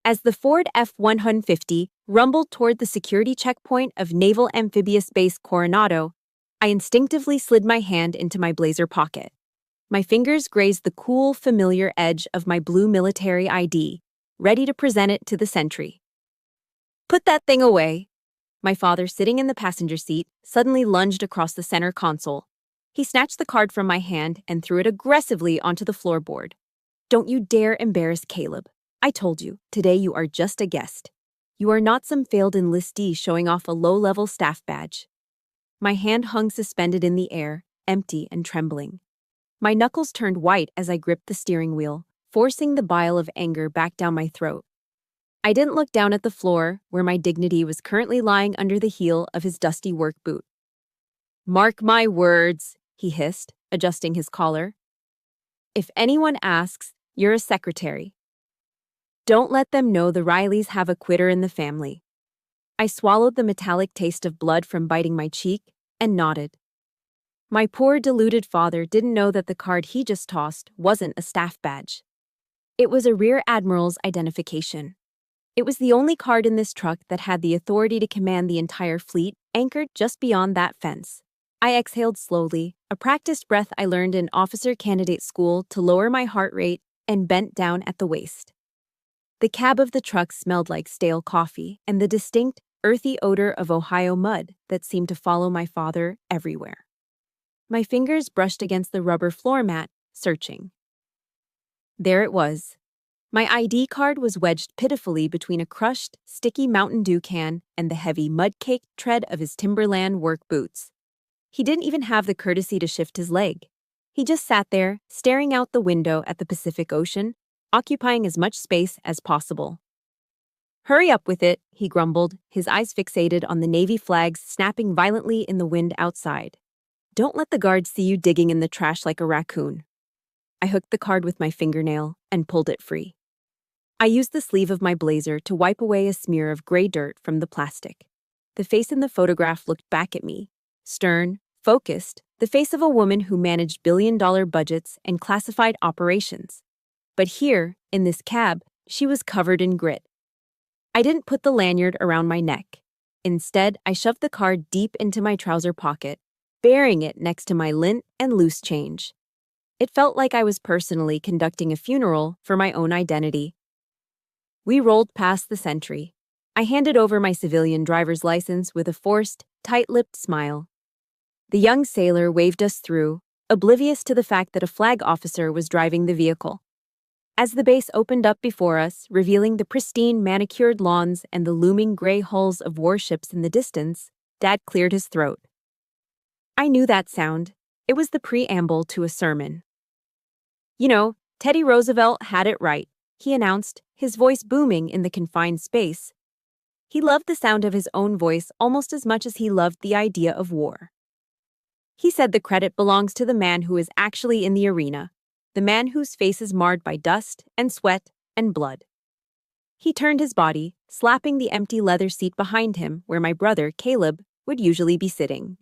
As the Ford F-150 rumbled toward the security checkpoint of Naval Amphibious Base Coronado, I instinctively slid my hand into my blazer pocket. My fingers grazed the cool, familiar edge of my blue military ID, ready to present it to the sentry. "Put that thing away." My father, sitting in the passenger seat, suddenly lunged across the center console. He snatched the card from my hand and threw it aggressively onto the floorboard. "Don't you dare embarrass Caleb. I told you, today you are just a guest. You are not some failed enlistee showing off a low-level staff badge." My hand hung suspended in the air, empty and trembling. My knuckles turned white as I gripped the steering wheel, forcing the bile of anger back down my throat. I didn't look down at the floor, where my dignity was currently lying under the heel of his dusty work boot. "Mark my words," he hissed, adjusting his collar. "If anyone asks, you're a secretary. Don't let them know the Rileys have a quitter in the family." I swallowed the metallic taste of blood from biting my cheek and nodded. My poor deluded father didn't know that the card he just tossed wasn't a staff badge. It was a Rear Admiral's identification. It was the only card in this truck that had the authority to command the entire fleet, anchored just beyond that fence. I exhaled slowly, a practiced breath I learned in officer candidate school to lower my heart rate, and bent down at the waist. The cab of the truck smelled like stale coffee and the distinct, earthy odor of Ohio mud that seemed to follow my father everywhere. My fingers brushed against the rubber floor mat, searching. There it was. My ID card was wedged pitifully between a crushed, sticky Mountain Dew can and the heavy, mud-caked tread of his Timberland work boots. He didn't even have the courtesy to shift his leg. He just sat there, staring out the window at the Pacific Ocean, occupying as much space as possible. "Hurry up with it," he grumbled, his eyes fixated on the Navy flags snapping violently in the wind outside. "Don't let the guards see you digging in the trash like a raccoon." I hooked the card with my fingernail and pulled it free. I used the sleeve of my blazer to wipe away a smear of gray dirt from the plastic. The face in the photograph looked back at me, stern, focused, the face of a woman who managed billion-dollar budgets and classified operations. But here, in this cab, she was covered in grit. I didn't put the lanyard around my neck. Instead, I shoved the card deep into my trouser pocket, burying it next to my lint and loose change. It felt like I was personally conducting a funeral for my own identity. We rolled past the sentry. I handed over my civilian driver's license with a forced, tight-lipped smile. The young sailor waved us through, oblivious to the fact that a flag officer was driving the vehicle. As the base opened up before us, revealing the pristine, manicured lawns and the looming gray hulls of warships in the distance, Dad cleared his throat. I knew that sound. It was the preamble to a sermon. "You know, Teddy Roosevelt had it right," he announced, his voice booming in the confined space. He loved the sound of his own voice almost as much as he loved the idea of war. He said the credit belongs to the man who is actually in the arena, the man whose face is marred by dust and sweat and blood. He turned his body, slapping the empty leather seat behind him where my brother, Caleb, would usually be sitting.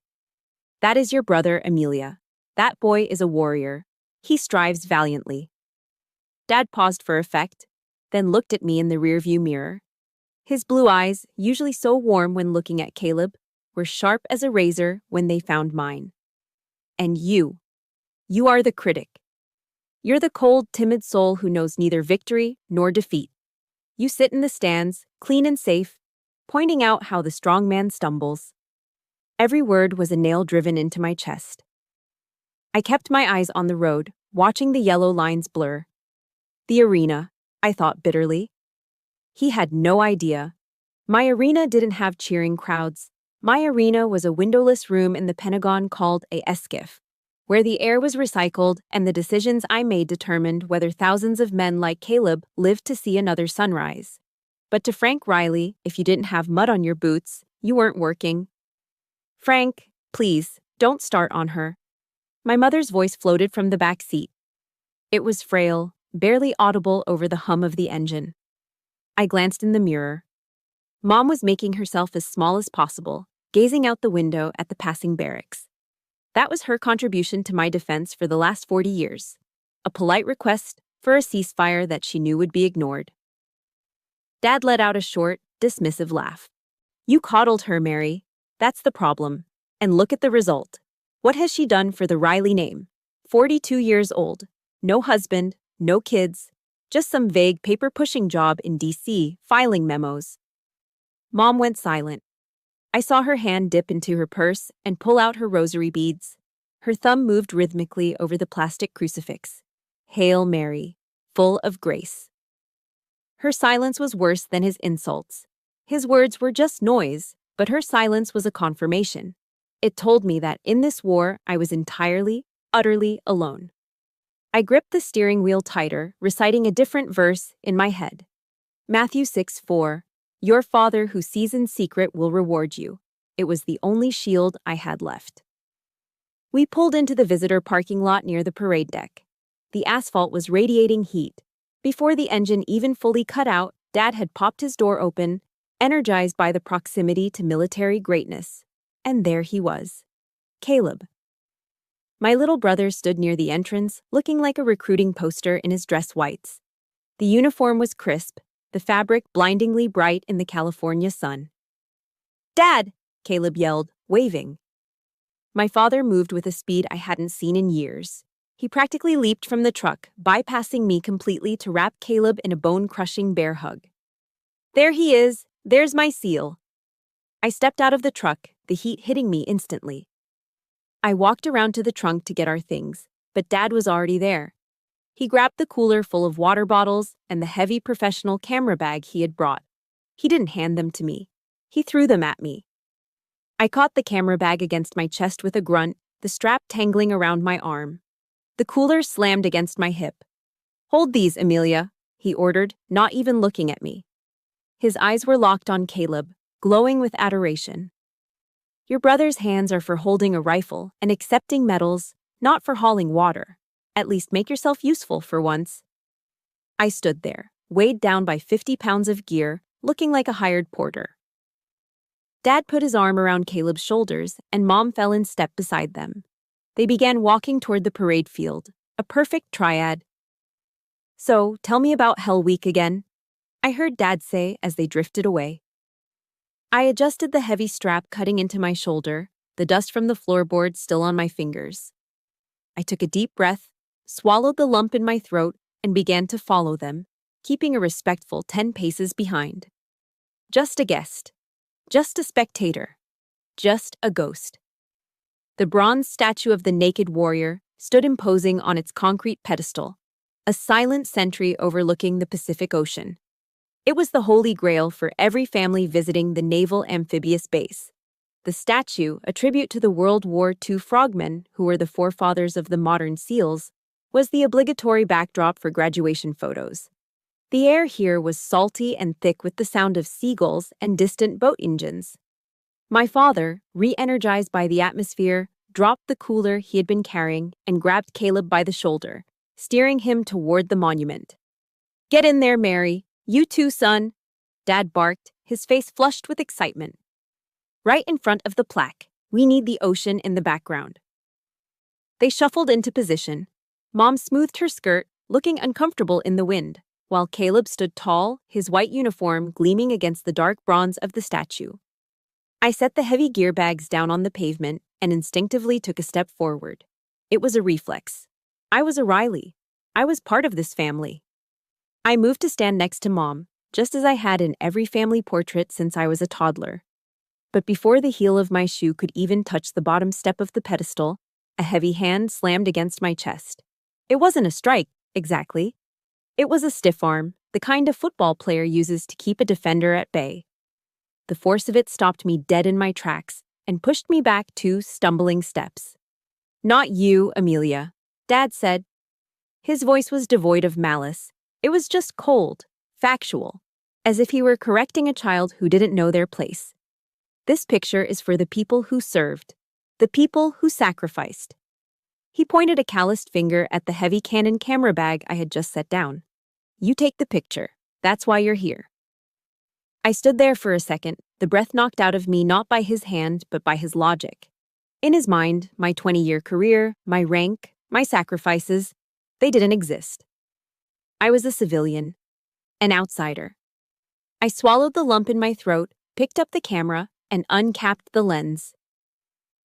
"That is your brother, Amelia. That boy is a warrior. He strives valiantly." Dad paused for effect, then looked at me in the rearview mirror. His blue eyes, usually so warm when looking at Caleb, were sharp as a razor when they found mine. "And you are the critic. You're the cold, timid soul who knows neither victory nor defeat. You sit in the stands, clean and safe, pointing out how the strong man stumbles." Every word was a nail driven into my chest. I kept my eyes on the road, watching the yellow lines blur. The arena, I thought bitterly. He had no idea. My arena didn't have cheering crowds. My arena was a windowless room in the Pentagon called a SCIF, where the air was recycled and the decisions I made determined whether thousands of men like Caleb lived to see another sunrise. But to Frank Riley, if you didn't have mud on your boots, you weren't working. "Frank, please, don't start on her." My mother's voice floated from the back seat. It was frail, barely audible over the hum of the engine. I glanced in the mirror. Mom was making herself as small as possible, gazing out the window at the passing barracks. That was her contribution to my defense for the last 40 years. A polite request for a ceasefire that she knew would be ignored. Dad let out a short, dismissive laugh. You coddled her, Mary. That's the problem. And look at the result. What has she done for the Riley name? 42 years old. No husband, no kids. Just some vague paper-pushing job in D.C. filing memos. Mom went silent. I saw her hand dip into her purse and pull out her rosary beads. Her thumb moved rhythmically over the plastic crucifix. Hail Mary, full of grace. Her silence was worse than his insults. His words were just noise, but her silence was a confirmation. It told me that in this war, I was entirely, utterly alone. I gripped the steering wheel tighter, reciting a different verse in my head. Matthew 6:4, Your Father who sees in secret will reward you. It was the only shield I had left. We pulled into the visitor parking lot near the parade deck. The asphalt was radiating heat. Before the engine even fully cut out, Dad had popped his door open, energized by the proximity to military greatness. And there he was. Caleb. My little brother stood near the entrance, looking like a recruiting poster in his dress whites. The uniform was crisp, the fabric blindingly bright in the California sun. Dad! Caleb yelled, waving. My father moved with a speed I hadn't seen in years. He practically leaped from the truck, bypassing me completely to wrap Caleb in a bone-crushing bear hug. There he is! There's my seal! I stepped out of the truck, the heat hitting me instantly. I walked around to the trunk to get our things, but Dad was already there. He grabbed the cooler full of water bottles and the heavy professional camera bag he had brought. He didn't hand them to me. He threw them at me. I caught the camera bag against my chest with a grunt, the strap tangling around my arm. The cooler slammed against my hip. Hold these, Amelia, he ordered, not even looking at me. His eyes were locked on Caleb, glowing with adoration. Your brother's hands are for holding a rifle and accepting medals, not for hauling water. At least make yourself useful for once. I stood there, weighed down by 50 pounds of gear, looking like a hired porter. Dad put his arm around Caleb's shoulders, and Mom fell in step beside them. They began walking toward the parade field, a perfect triad. So, tell me about Hell Week again, I heard Dad say as they drifted away. I adjusted the heavy strap cutting into my shoulder, the dust from the floorboard still on my fingers. I took a deep breath, swallowed the lump in my throat, and began to follow them, keeping a respectful 10 paces behind. Just a guest. Just a spectator. Just a ghost. The bronze statue of the naked warrior stood imposing on its concrete pedestal, a silent sentry overlooking the Pacific Ocean. It was the holy grail for every family visiting the Naval Amphibious Base. The statue, a tribute to the World War II frogmen, who were the forefathers of the modern SEALs, was the obligatory backdrop for graduation photos. The air here was salty and thick with the sound of seagulls and distant boat engines. My father, re-energized by the atmosphere, dropped the cooler he had been carrying and grabbed Caleb by the shoulder, steering him toward the monument. Get in there, Mary. You too, son, Dad barked, his face flushed with excitement. Right in front of the plaque, we need the ocean in the background. They shuffled into position. Mom smoothed her skirt, looking uncomfortable in the wind, while Caleb stood tall, his white uniform gleaming against the dark bronze of the statue. I set the heavy gear bags down on the pavement and instinctively took a step forward. It was a reflex. I was a Riley. I was part of this family. I moved to stand next to Mom, just as I had in every family portrait since I was a toddler. But before the heel of my shoe could even touch the bottom step of the pedestal, a heavy hand slammed against my chest. It wasn't a strike, exactly. It was a stiff arm, the kind a football player uses to keep a defender at bay. The force of it stopped me dead in my tracks and pushed me back 2 stumbling steps. Not you, Amelia, Dad said. His voice was devoid of malice. It was just cold, factual, as if he were correcting a child who didn't know their place. This picture is for the people who served, the people who sacrificed. He pointed a calloused finger at the heavy Canon camera bag I had just set down. You take the picture. That's why you're here. I stood there for a second, the breath knocked out of me not by his hand, but by his logic. In his mind, my 20-year career, my rank, my sacrifices, they didn't exist. I was a civilian, an outsider. I swallowed the lump in my throat, picked up the camera, and uncapped the lens.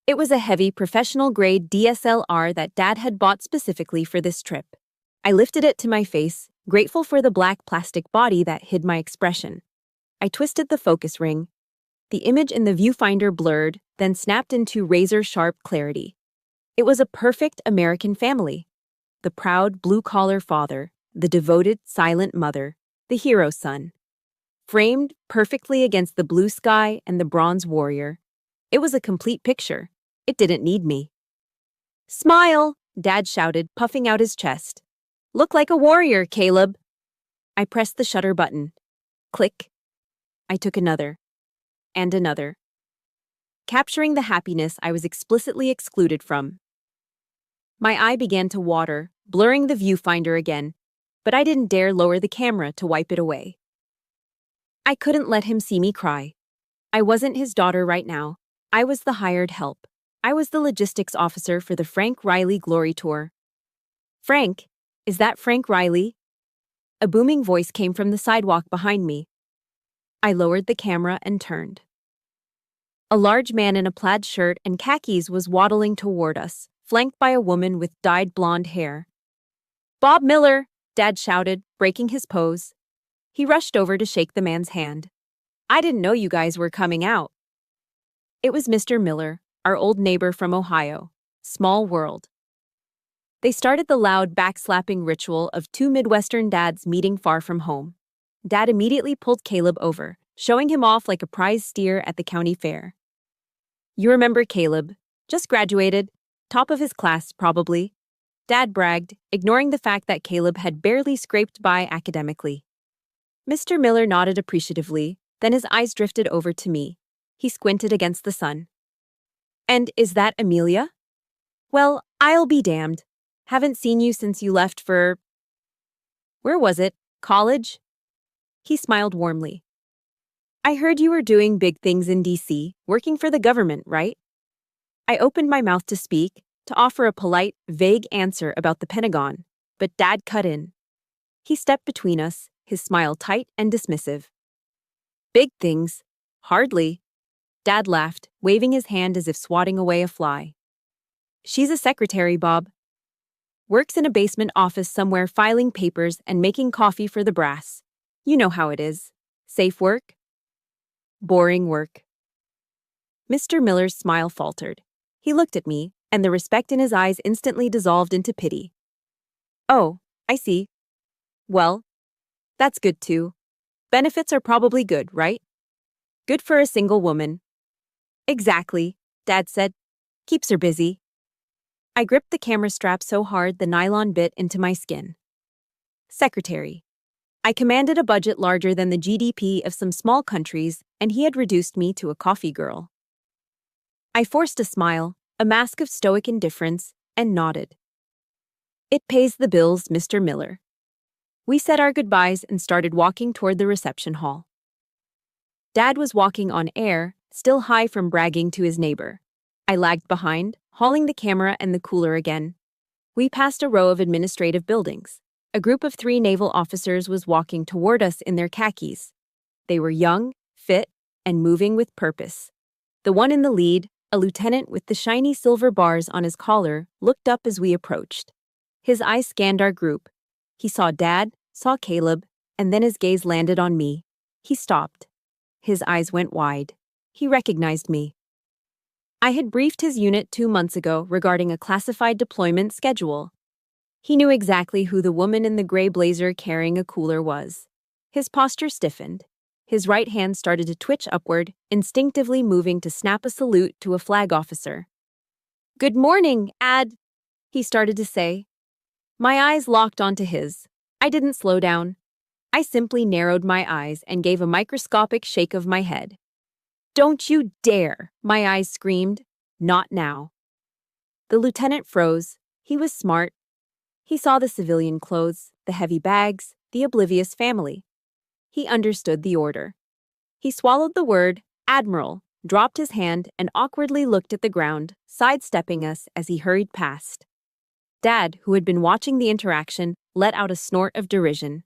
It was a heavy, professional-grade DSLR that Dad had bought specifically for this trip. I lifted it to my face, grateful for the black plastic body that hid my expression. I twisted the focus ring. The image in the viewfinder blurred, then snapped into razor-sharp clarity. It was a perfect American family. The proud, blue-collar father, the devoted, silent mother, the hero son. Framed perfectly against the blue sky and the bronze warrior. It was a complete picture. It didn't need me. "Smile!" Dad shouted, puffing out his chest. "Look like a warrior, Caleb." I pressed the shutter button. Click. I took another. And another. Capturing the happiness I was explicitly excluded from. My eye began to water, blurring the viewfinder again, but I didn't dare lower the camera to wipe it away. I couldn't let him see me cry. I wasn't his daughter right now. I was the hired help. I was the logistics officer for the Frank Riley Glory Tour. "Frank, is that Frank Riley?" A booming voice came from the sidewalk behind me. I lowered the camera and turned. A large man in a plaid shirt and khakis was waddling toward us, flanked by a woman with dyed blonde hair. "Bob Miller!" Dad shouted, breaking his pose. He rushed over to shake the man's hand. "I didn't know you guys were coming out." It was Mr. Miller, our old neighbor from Ohio. Small world. They started the loud backslapping ritual of two Midwestern dads meeting far from home. Dad immediately pulled Caleb over, showing him off like a prize steer at the county fair. "You remember Caleb. Just graduated. Top of his class, probably." Dad bragged, ignoring the fact that Caleb had barely scraped by academically. Mr. Miller nodded appreciatively, then his eyes drifted over to me. He squinted against the sun. "And is that Amelia?" "Well, I'll be damned. Haven't seen you since you left for... Where was it? College?" He smiled warmly. "I heard you were doing big things in D.C., working for the government, right?" I opened my mouth to speak, to offer a polite, vague answer about the Pentagon, but Dad cut in. He stepped between us, his smile tight and dismissive. "Big things? Hardly." Dad laughed, waving his hand as if swatting away a fly. "She's a secretary, Bob. Works in a basement office somewhere filing papers and making coffee for the brass. You know how it is. Safe work? Boring work." Mr. Miller's smile faltered. He looked at me, and the respect in his eyes instantly dissolved into pity. "Oh, I see. Well, that's good too. Benefits are probably good, right? Good for a single woman." "Exactly," Dad said. "Keeps her busy." I gripped the camera strap so hard the nylon bit into my skin. Secretary. I commanded a budget larger than the GDP of some small countries, and he had reduced me to a coffee girl. I forced a smile, a mask of stoic indifference, and nodded. "It pays the bills, Mr. Miller." We said our goodbyes and started walking toward the reception hall. Dad was walking on air, still high from bragging to his neighbor. I lagged behind, hauling the camera and the cooler again. We passed a row of administrative buildings. A group of 3 naval officers was walking toward us in their khakis. They were young, fit, and moving with purpose. The one in the lead, a lieutenant with the shiny silver bars on his collar, looked up as we approached. His eyes scanned our group. He saw Dad, saw Caleb, and then his gaze landed on me. He stopped. His eyes went wide. He recognized me. I had briefed his unit 2 months ago regarding a classified deployment schedule. He knew exactly who the woman in the gray blazer carrying a cooler was. His posture stiffened. His right hand started to twitch upward, instinctively moving to snap a salute to a flag officer. "Good morning, he started to say. My eyes locked onto his. I didn't slow down. I simply narrowed my eyes and gave a microscopic shake of my head. "Don't you dare!" my eyes screamed. "Not now." The lieutenant froze. He was smart. He saw the civilian clothes, the heavy bags, the oblivious family. He understood the order. He swallowed the word, Admiral, dropped his hand, and awkwardly looked at the ground, sidestepping us as he hurried past. Dad, who had been watching the interaction, let out a snort of derision.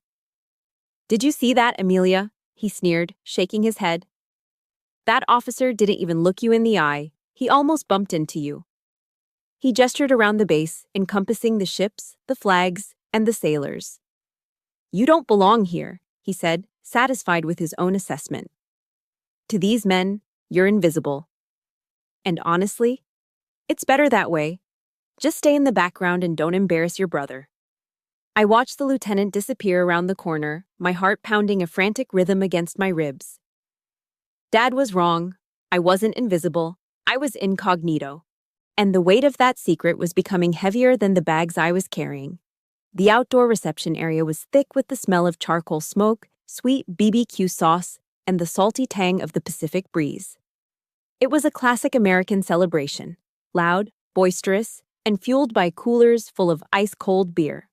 "Did you see that, Amelia?" he sneered, shaking his head. That officer didn't even look you in the eye. He almost bumped into you. He gestured around the base, encompassing the ships, the flags, and the sailors. You don't belong here, he said, satisfied with his own assessment. To these men, you're invisible. And honestly, it's better that way. Just stay in the background and don't embarrass your brother. I watched the lieutenant disappear around the corner, my heart pounding a frantic rhythm against my ribs. Dad was wrong. I wasn't invisible. I was incognito. And the weight of that secret was becoming heavier than the bags I was carrying. The outdoor reception area was thick with the smell of charcoal smoke, sweet BBQ sauce, and the salty tang of the Pacific breeze. It was a classic American celebration, loud, boisterous, and fueled by coolers full of ice-cold beer.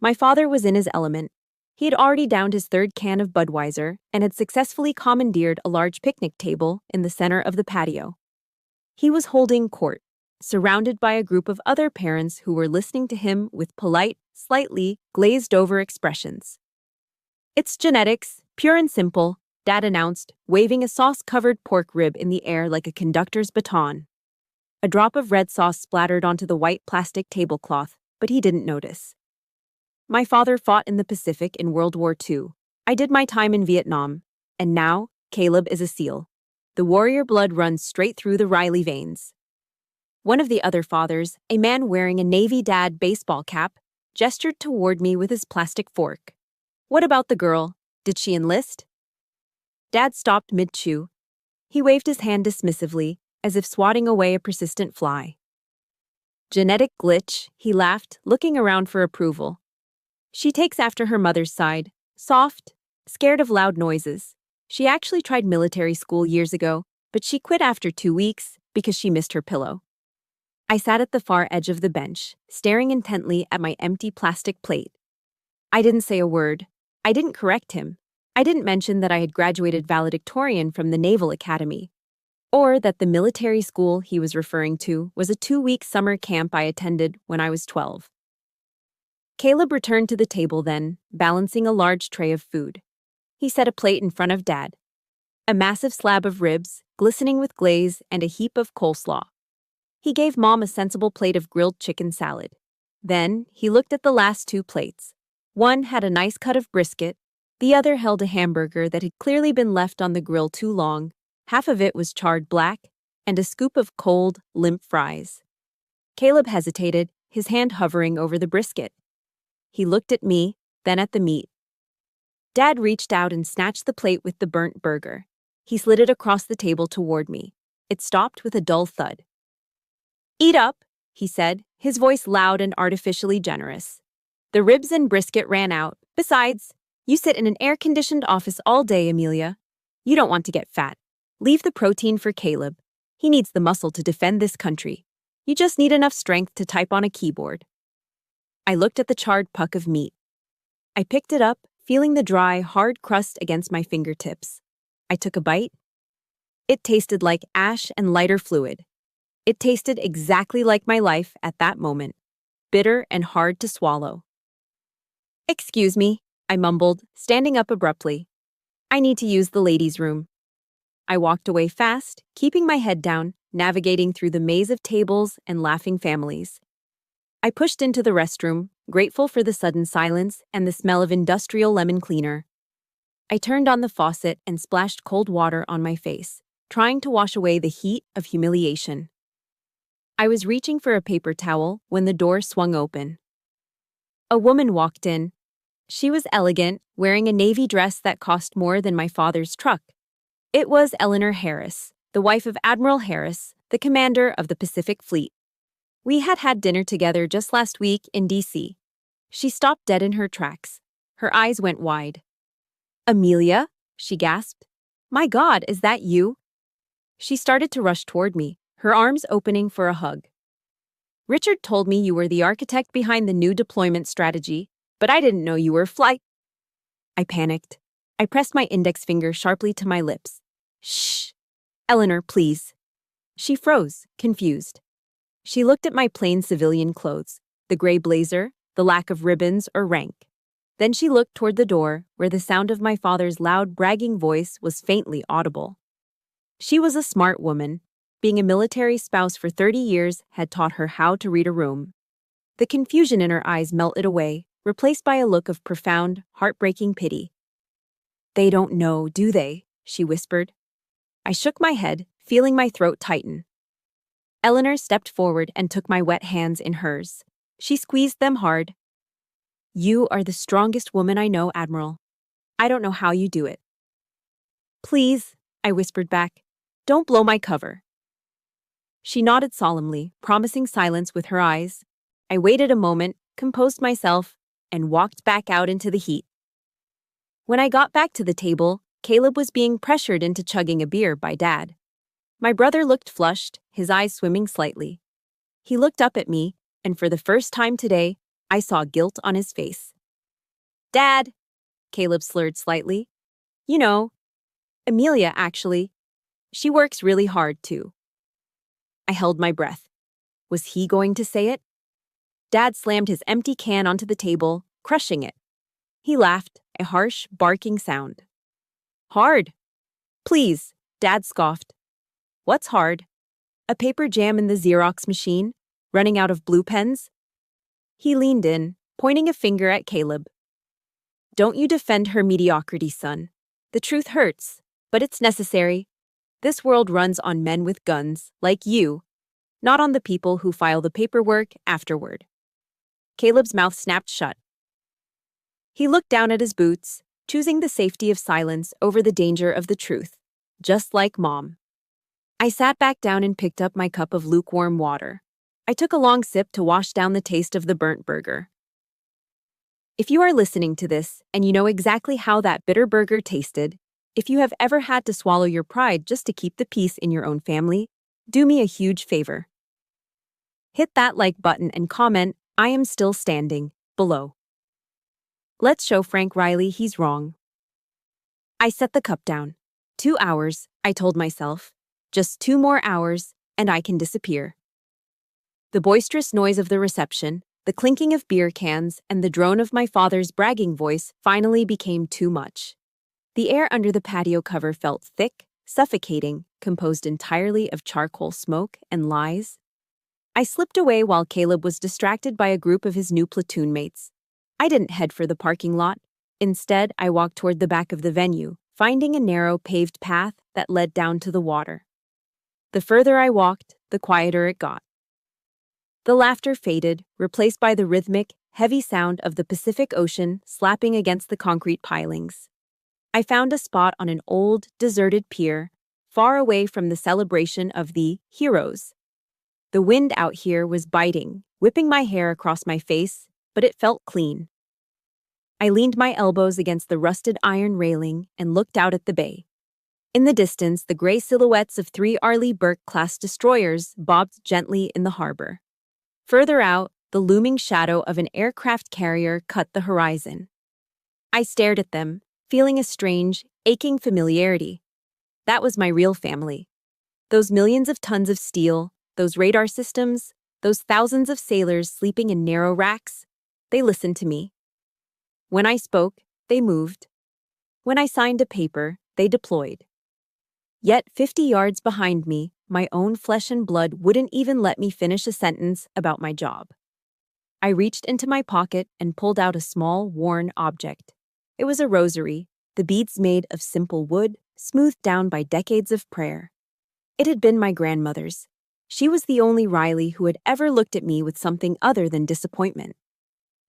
My father was in his element. He had already downed his third can of Budweiser and had successfully commandeered a large picnic table in the center of the patio. He was holding court, surrounded by a group of other parents who were listening to him with polite, slightly glazed-over expressions. It's genetics, pure and simple, Dad announced, waving a sauce-covered pork rib in the air like a conductor's baton. A drop of red sauce splattered onto the white plastic tablecloth, but he didn't notice. My father fought in the Pacific in World War II. I did my time in Vietnam, and now Caleb is a SEAL. The warrior blood runs straight through the Riley veins. One of the other fathers, a man wearing a Navy Dad baseball cap, gestured toward me with his plastic fork. What about the girl? Did she enlist? Dad stopped mid-chew. He waved his hand dismissively, as if swatting away a persistent fly. Genetic glitch, he laughed, looking around for approval. She takes after her mother's side, soft, scared of loud noises. She actually tried military school years ago, but she quit after 2 weeks because she missed her pillow. I sat at the far edge of the bench, staring intently at my empty plastic plate. I didn't say a word. I didn't correct him. I didn't mention that I had graduated valedictorian from the Naval Academy, or that the military school he was referring to was a 2-week summer camp I attended when I was 12. Caleb returned to the table then, balancing a large tray of food. He set a plate in front of Dad. A massive slab of ribs, glistening with glaze, and a heap of coleslaw. He gave Mom a sensible plate of grilled chicken salad. Then, he looked at the last 2 plates. One had a nice cut of brisket, the other held a hamburger that had clearly been left on the grill too long. Half of it was charred black, and a scoop of cold, limp fries. Caleb hesitated, his hand hovering over the brisket. He looked at me, then at the meat. Dad reached out and snatched the plate with the burnt burger. He slid it across the table toward me. It stopped with a dull thud. Eat up, he said, his voice loud and artificially generous. The ribs and brisket ran out. Besides, you sit in an air-conditioned office all day, Amelia. You don't want to get fat. Leave the protein for Caleb. He needs the muscle to defend this country. You just need enough strength to type on a keyboard. I looked at the charred puck of meat. I picked it up, feeling the dry, hard crust against my fingertips. I took a bite. It tasted like ash and lighter fluid. It tasted exactly like my life at that moment, bitter and hard to swallow. Excuse me, I mumbled, standing up abruptly. I need to use the ladies' room. I walked away fast, keeping my head down, navigating through the maze of tables and laughing families. I pushed into the restroom, grateful for the sudden silence and the smell of industrial lemon cleaner. I turned on the faucet and splashed cold water on my face, trying to wash away the heat of humiliation. I was reaching for a paper towel when the door swung open. A woman walked in. She was elegant, wearing a navy dress that cost more than my father's truck. It was Eleanor Harris, the wife of Admiral Harris, the commander of the Pacific Fleet. We had had dinner together just last week in D.C. She stopped dead in her tracks. Her eyes went wide. Amelia, she gasped. My God, is that you? She started to rush toward me, her arms opening for a hug. Richard told me you were the architect behind the new deployment strategy, but I didn't know you were I panicked. I pressed my index finger sharply to my lips. Shh. Eleanor, please. She froze, confused. She looked at my plain civilian clothes, the gray blazer, the lack of ribbons or rank. Then she looked toward the door, where the sound of my father's loud, bragging voice was faintly audible. She was a smart woman. Being a military spouse for 30 years had taught her how to read a room. The confusion in her eyes melted away, replaced by a look of profound, heartbreaking pity. "They don't know, do they?" she whispered. I shook my head, feeling my throat tighten. Eleanor stepped forward and took my wet hands in hers. She squeezed them hard. "You are the strongest woman I know, Admiral. I don't know how you do it." "Please," I whispered back, "don't blow my cover." She nodded solemnly, promising silence with her eyes. I waited a moment, composed myself, and walked back out into the heat. When I got back to the table, Caleb was being pressured into chugging a beer by Dad. My brother looked flushed, his eyes swimming slightly. He looked up at me, and for the first time today, I saw guilt on his face. "Dad," Caleb slurred slightly. "You know, Amelia, actually. She works really hard, too." I held my breath. Was he going to say it? Dad slammed his empty can onto the table, crushing it. He laughed, a harsh, barking sound. "Hard? Please," Dad scoffed. "What's hard? A paper jam in the Xerox machine? Running out of blue pens?" He leaned in, pointing a finger at Caleb. "Don't you defend her mediocrity, son. The truth hurts, but it's necessary. This world runs on men with guns, like you, not on the people who file the paperwork afterward." Caleb's mouth snapped shut. He looked down at his boots, choosing the safety of silence over the danger of the truth, just like Mom. I sat back down and picked up my cup of lukewarm water. I took a long sip to wash down the taste of the burnt burger. If you are listening to this and you know exactly how that bitter burger tasted, if you have ever had to swallow your pride just to keep the peace in your own family, do me a huge favor. Hit that like button and comment, "I am still standing," below. Let's show Frank Riley he's wrong. I set the cup down. 2 hours, I told myself. Just 2 more hours, and I can disappear. The boisterous noise of the reception, the clinking of beer cans, and the drone of my father's bragging voice finally became too much. The air under the patio cover felt thick, suffocating, composed entirely of charcoal smoke and lies. I slipped away while Caleb was distracted by a group of his new platoon mates. I didn't head for the parking lot. Instead, I walked toward the back of the venue, finding a narrow paved path that led down to the water. The further I walked, the quieter it got. The laughter faded, replaced by the rhythmic, heavy sound of the Pacific Ocean slapping against the concrete pilings. I found a spot on an old, deserted pier, far away from the celebration of the heroes. The wind out here was biting, whipping my hair across my face, but it felt clean. I leaned my elbows against the rusted iron railing and looked out at the bay. In the distance, the gray silhouettes of 3 Arleigh Burke-class destroyers bobbed gently in the harbor. Further out, the looming shadow of an aircraft carrier cut the horizon. I stared at them, feeling a strange, aching familiarity. That was my real family. Those millions of tons of steel, those radar systems, those thousands of sailors sleeping in narrow racks, they listened to me. When I spoke, they moved. When I signed a paper, they deployed. Yet 50 yards behind me, my own flesh and blood wouldn't even let me finish a sentence about my job. I reached into my pocket and pulled out a small, worn object. It was a rosary, the beads made of simple wood, smoothed down by decades of prayer. It had been my grandmother's. She was the only Riley who had ever looked at me with something other than disappointment.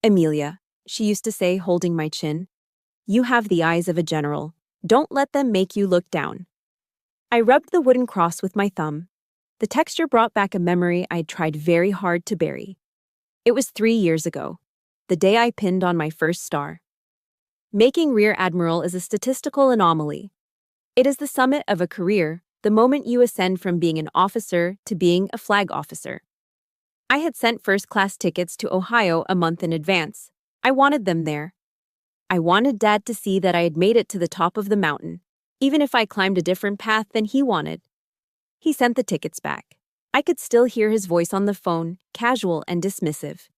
"Amelia," she used to say, holding my chin, "you have the eyes of a general. Don't let them make you look down." I rubbed the wooden cross with my thumb. The texture brought back a memory I'd tried very hard to bury. It was 3 years ago, the day I pinned on my first star. Making Rear Admiral is a statistical anomaly. It is the summit of a career, the moment you ascend from being an officer to being a flag officer. I had sent first-class tickets to Ohio a month in advance. I wanted them there. I wanted Dad to see that I had made it to the top of the mountain, even if I climbed a different path than he wanted. He sent the tickets back. I could still hear his voice on the phone, casual and dismissive.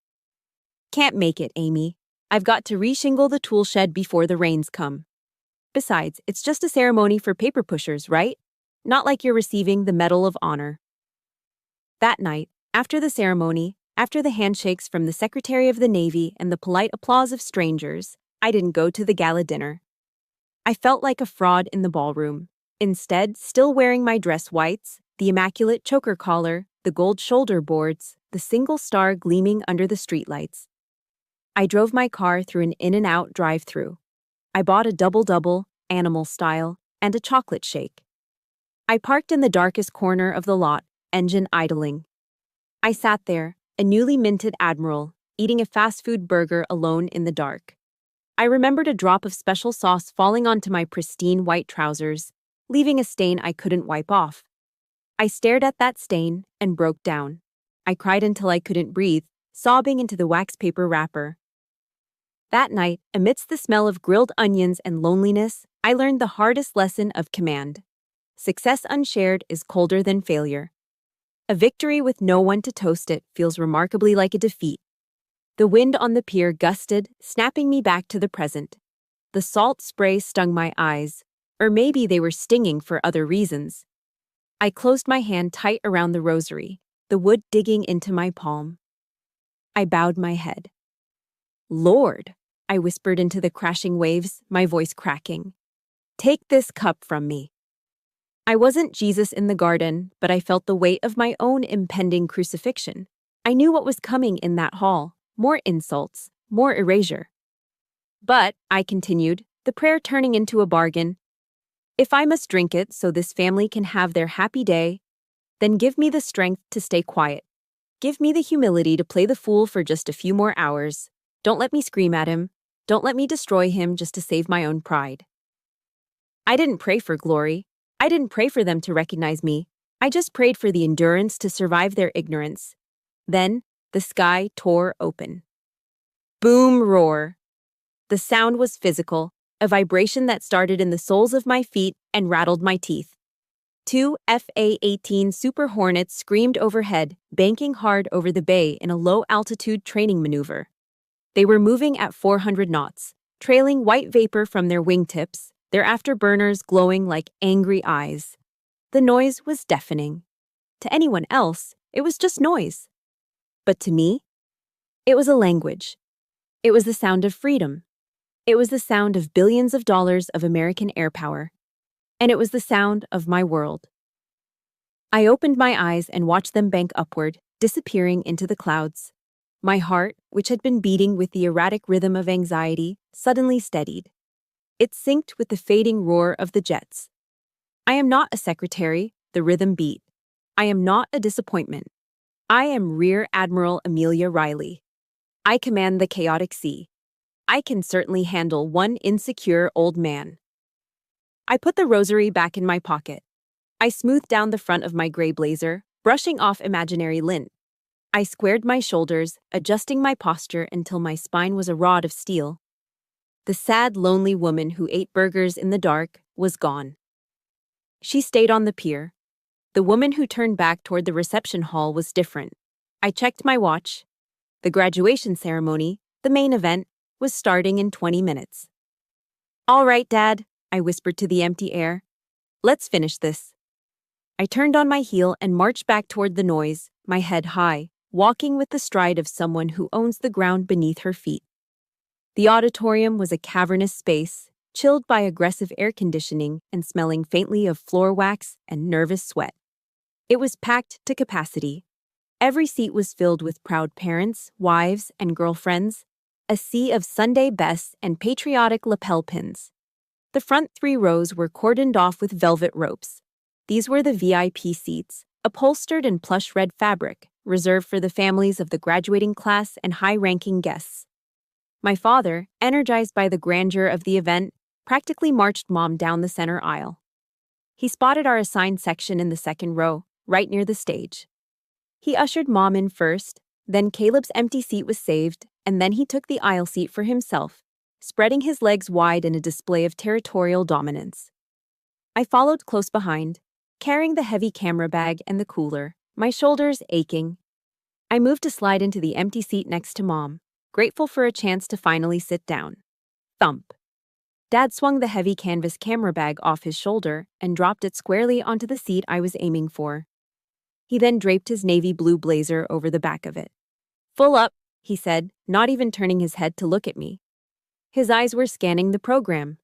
"Can't make it, Amy. I've got to reshingle the tool shed before the rains come. Besides, it's just a ceremony for paper pushers, right? Not like you're receiving the Medal of Honor. That night, after the ceremony, after the handshakes from the Secretary of the Navy and the polite applause of strangers, I didn't go to the gala dinner. I felt like a fraud in the ballroom. Instead, still wearing my dress whites, the immaculate choker collar, the gold shoulder boards, the single star gleaming under the streetlights. I drove my car through an In-N-Out drive-thru. I bought a double-double, animal style, and a chocolate shake. I parked in the darkest corner of the lot, engine idling. I sat there, a newly minted Admiral, eating a fast food burger alone in the dark. I remembered a drop of special sauce falling onto my pristine white trousers, leaving a stain I couldn't wipe off. I stared at that stain and broke down. I cried until I couldn't breathe, sobbing into the wax paper wrapper. That night, amidst the smell of grilled onions and loneliness, I learned the hardest lesson of command. Success unshared is colder than failure. A victory with no one to toast it feels remarkably like a defeat. The wind on the pier gusted, snapping me back to the present. The salt spray stung my eyes, or maybe they were stinging for other reasons. I closed my hand tight around the rosary, the wood digging into my palm. I bowed my head. "Lord," I whispered into the crashing waves, my voice cracking. "Take this cup from me." I wasn't Jesus in the garden, but I felt the weight of my own impending crucifixion. I knew what was coming in that hall, more insults, more erasure. "But," I continued, the prayer turning into a bargain, "if I must drink it so this family can have their happy day, then give me the strength to stay quiet. Give me the humility to play the fool for just a few more hours. Don't let me scream at him. Don't let me destroy him just to save my own pride." I didn't pray for glory. I didn't pray for them to recognize me. I just prayed for the endurance to survive their ignorance. Then, the sky tore open. Boom roar. The sound was physical, a vibration that started in the soles of my feet and rattled my teeth. 2 FA-18 Super Hornets screamed overhead, banking hard over the bay in a low-altitude training maneuver. They were moving at 400 knots, trailing white vapor from their wingtips, their afterburners glowing like angry eyes. The noise was deafening. To anyone else, it was just noise. But to me, it was a language. It was the sound of freedom. It was the sound of billions of dollars of American air power. And it was the sound of my world. I opened my eyes and watched them bank upward, disappearing into the clouds. My heart, which had been beating with the erratic rhythm of anxiety, suddenly steadied. It synced with the fading roar of the jets. I am not a secretary, the rhythm beat. I am not a disappointment. I am Rear Admiral Amelia Riley. I command the chaotic sea. I can certainly handle one insecure old man. I put the rosary back in my pocket. I smoothed down the front of my gray blazer, brushing off imaginary lint. I squared my shoulders, adjusting my posture until my spine was a rod of steel. The sad, lonely woman who ate burgers in the dark was gone. She stayed on the pier. The woman who turned back toward the reception hall was different. I checked my watch. The graduation ceremony, the main event, was starting in 20 minutes. "All right, Dad," I whispered to the empty air. "Let's finish this." I turned on my heel and marched back toward the noise, my head high, walking with the stride of someone who owns the ground beneath her feet. The auditorium was a cavernous space, chilled by aggressive air conditioning and smelling faintly of floor wax and nervous sweat. It was packed to capacity. Every seat was filled with proud parents, wives, and girlfriends, a sea of Sunday bests and patriotic lapel pins. The front 3 rows were cordoned off with velvet ropes. These were the VIP seats, upholstered in plush red fabric, reserved for the families of the graduating class and high-ranking guests. My father, energized by the grandeur of the event, practically marched Mom down the center aisle. He spotted our assigned section in the second row, right near the stage. He ushered Mom in first, then Caleb's empty seat was saved, and then he took the aisle seat for himself, spreading his legs wide in a display of territorial dominance. I followed close behind, carrying the heavy camera bag and the cooler, my shoulders aching. I moved to slide into the empty seat next to Mom, grateful for a chance to finally sit down. Thump. Dad swung the heavy canvas camera bag off his shoulder and dropped it squarely onto the seat I was aiming for. He then draped his navy blue blazer over the back of it. "Full up," he said, not even turning his head to look at me. His eyes were scanning the program.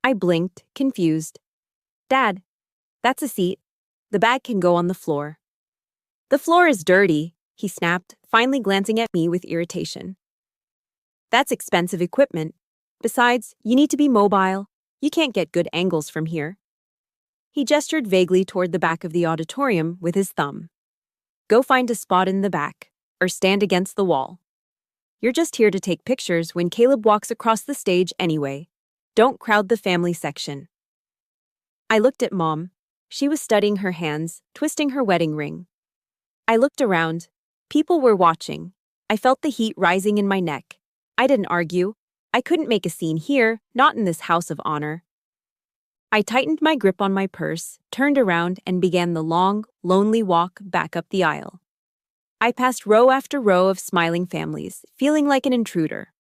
I blinked, confused. "Dad, that's a seat. The bag can go on the floor." "The floor is dirty," he snapped, finally glancing at me with irritation. "That's expensive equipment. Besides, you need to be mobile. You can't get good angles from here." He gestured vaguely toward the back of the auditorium with his thumb. "Go find a spot in the back, or stand against the wall. You're just here to take pictures when Caleb walks across the stage anyway. Don't crowd the family section." I looked at Mom. She was studying her hands, twisting her wedding ring. I looked around. People were watching. I felt the heat rising in my neck. I didn't argue. I couldn't make a scene here, not in this house of honor. I tightened my grip on my purse, turned around, and began the long, lonely walk back up the aisle. I passed row after row of smiling families, feeling like an intruder.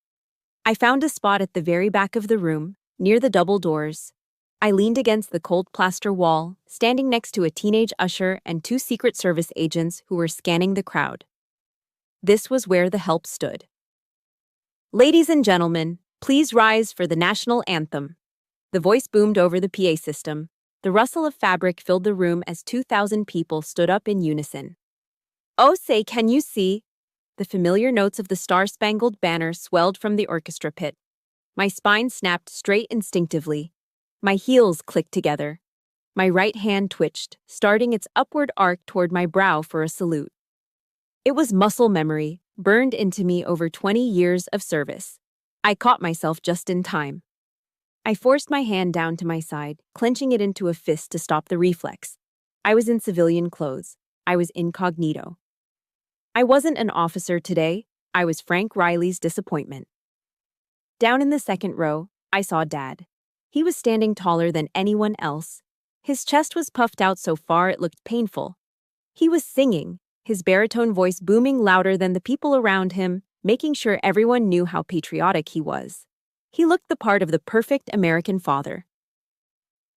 I found a spot at the very back of the room, near the double doors. I leaned against the cold plaster wall, standing next to a teenage usher and two Secret Service agents who were scanning the crowd. This was where the help stood. "Ladies and gentlemen, please rise for the national anthem." The voice boomed over the PA system. The rustle of fabric filled the room as 2,000 people stood up in unison. "Oh, say, can you see?" The familiar notes of the Star-Spangled Banner swelled from the orchestra pit. My spine snapped straight instinctively. My heels clicked together. My right hand twitched, starting its upward arc toward my brow for a salute. It was muscle memory, burned into me over 20 years of service. I caught myself just in time. I forced my hand down to my side, clenching it into a fist to stop the reflex. I was in civilian clothes. I was incognito. I wasn't an officer today. I was Frank Riley's disappointment. Down in the second row, I saw Dad. He was standing taller than anyone else. His chest was puffed out so far it looked painful. He was singing, his baritone voice booming louder than the people around him, making sure everyone knew how patriotic he was. He looked the part of the perfect American father.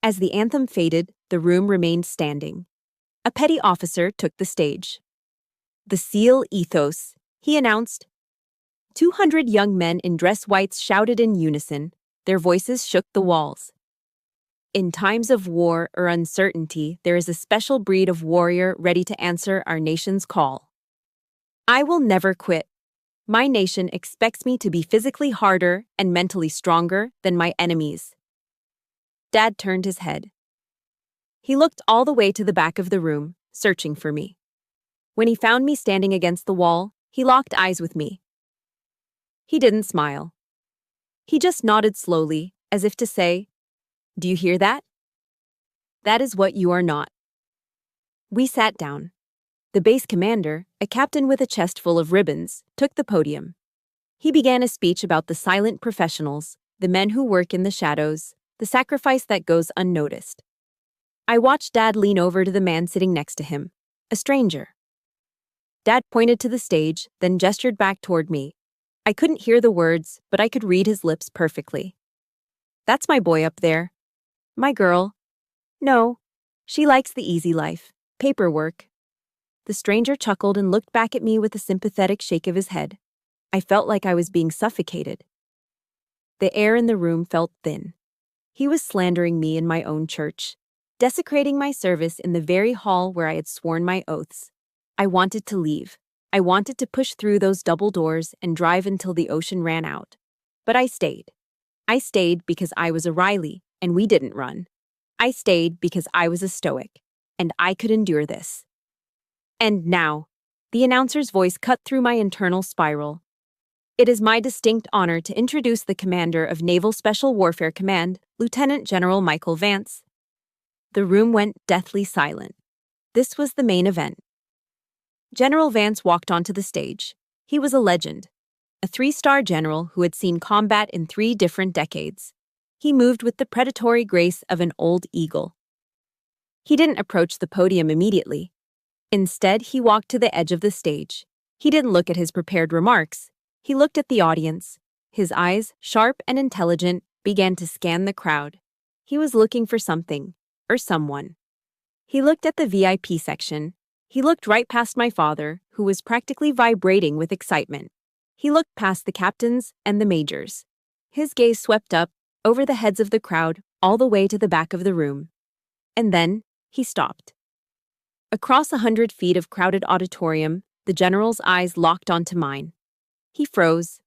As the anthem faded, the room remained standing. A petty officer took the stage. "The SEAL ethos," he announced. 200 young men in dress whites shouted in unison. Their voices shook the walls. "In times of war or uncertainty, there is a special breed of warrior ready to answer our nation's call. I will never quit. My nation expects me to be physically harder and mentally stronger than my enemies." Dad turned his head. He looked all the way to the back of the room, searching for me. When he found me standing against the wall, he locked eyes with me. He didn't smile. He just nodded slowly, as if to say, "Do you hear that? That is what you are not." We sat down. The base commander, a captain with a chest full of ribbons, took the podium. He began a speech about the silent professionals, the men who work in the shadows, the sacrifice that goes unnoticed. I watched Dad lean over to the man sitting next to him, a stranger. Dad pointed to the stage, then gestured back toward me. I couldn't hear the words, but I could read his lips perfectly. "That's my boy up there. My girl. No, she likes the easy life, paperwork." The stranger chuckled and looked back at me with a sympathetic shake of his head. I felt like I was being suffocated. The air in the room felt thin. He was slandering me in my own church, desecrating my service in the very hall where I had sworn my oaths. I wanted to leave. I wanted to push through those double doors and drive until the ocean ran out. But I stayed. I stayed because I was a Riley, and we didn't run. I stayed because I was a stoic, and I could endure this. And now, the announcer's voice cut through my internal spiral. "It is my distinct honor to introduce the commander of Naval Special Warfare Command, Lieutenant General Michael Vance." The room went deathly silent. This was the main event. General Vance walked onto the stage. He was a legend, a 3-star general who had seen combat in 3 different decades. He moved with the predatory grace of an old eagle. He didn't approach the podium immediately. Instead, he walked to the edge of the stage. He didn't look at his prepared remarks. He looked at the audience. His eyes, sharp and intelligent, began to scan the crowd. He was looking for something, or someone. He looked at the VIP section. He looked right past my father, who was practically vibrating with excitement. He looked past the captains and the majors. His gaze swept up, over the heads of the crowd, all the way to the back of the room. And then, he stopped. Across 100 feet of crowded auditorium, the general's eyes locked onto mine. He froze.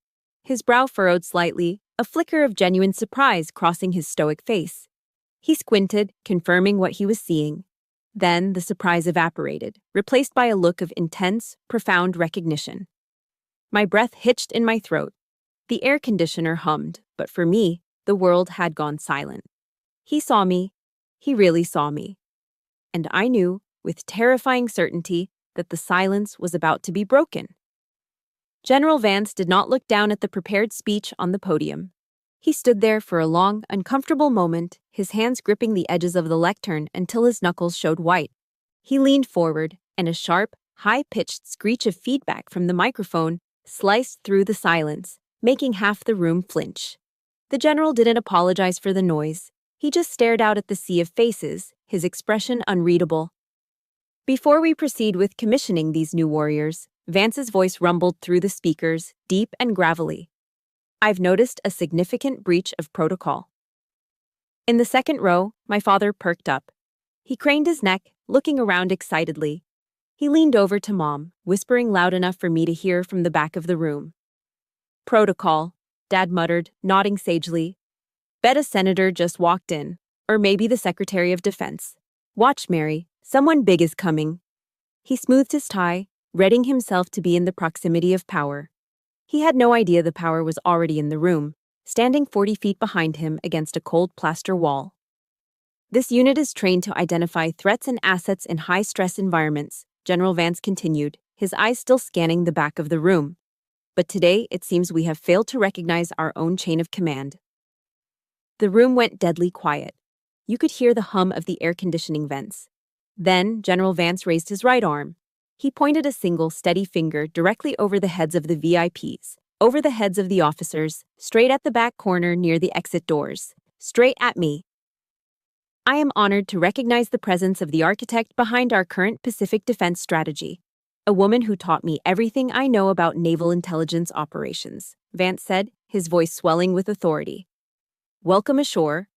His brow furrowed slightly, a flicker of genuine surprise crossing his stoic face. He squinted, confirming what he was seeing. Then the surprise evaporated, replaced by a look of intense, profound recognition. My breath hitched in my throat. The air conditioner hummed, but for me, the world had gone silent. He saw me. He really saw me. And I knew, with terrifying certainty, that the silence was about to be broken. General Vance did not look down at the prepared speech on the podium. He stood there for a long, uncomfortable moment, his hands gripping the edges of the lectern until his knuckles showed white. He leaned forward, and a sharp, high-pitched screech of feedback from the microphone sliced through the silence, making half the room flinch. The general didn't apologize for the noise. He just stared out at the sea of faces, his expression unreadable. Before we proceed with commissioning these new warriors, Vance's voice rumbled through the speakers, deep and gravelly. I've noticed a significant breach of protocol. In the second row, my father perked up. He craned his neck, looking around excitedly. He leaned over to Mom, whispering loud enough for me to hear from the back of the room. Protocol, Dad muttered, nodding sagely. Bet a senator just walked in, or maybe the Secretary of Defense. Watch, Mary, someone big is coming. He smoothed his tie, readying himself to be in the proximity of power. He had no idea the power was already in the room, standing 40 feet behind him against a cold plaster wall. This unit is trained to identify threats and assets in high-stress environments, General Vance continued, his eyes still scanning the back of the room. But today, it seems we have failed to recognize our own chain of command. The room went deadly quiet. You could hear the hum of the air conditioning vents. Then, General Vance raised his right arm. He pointed a single, steady finger directly over the heads of the VIPs, over the heads of the officers, straight at the back corner near the exit doors. Straight at me. I am honored to recognize the presence of the architect behind our current Pacific defense strategy, a woman who taught me everything I know about naval intelligence operations, Vance said, his voice swelling with authority. Welcome ashore,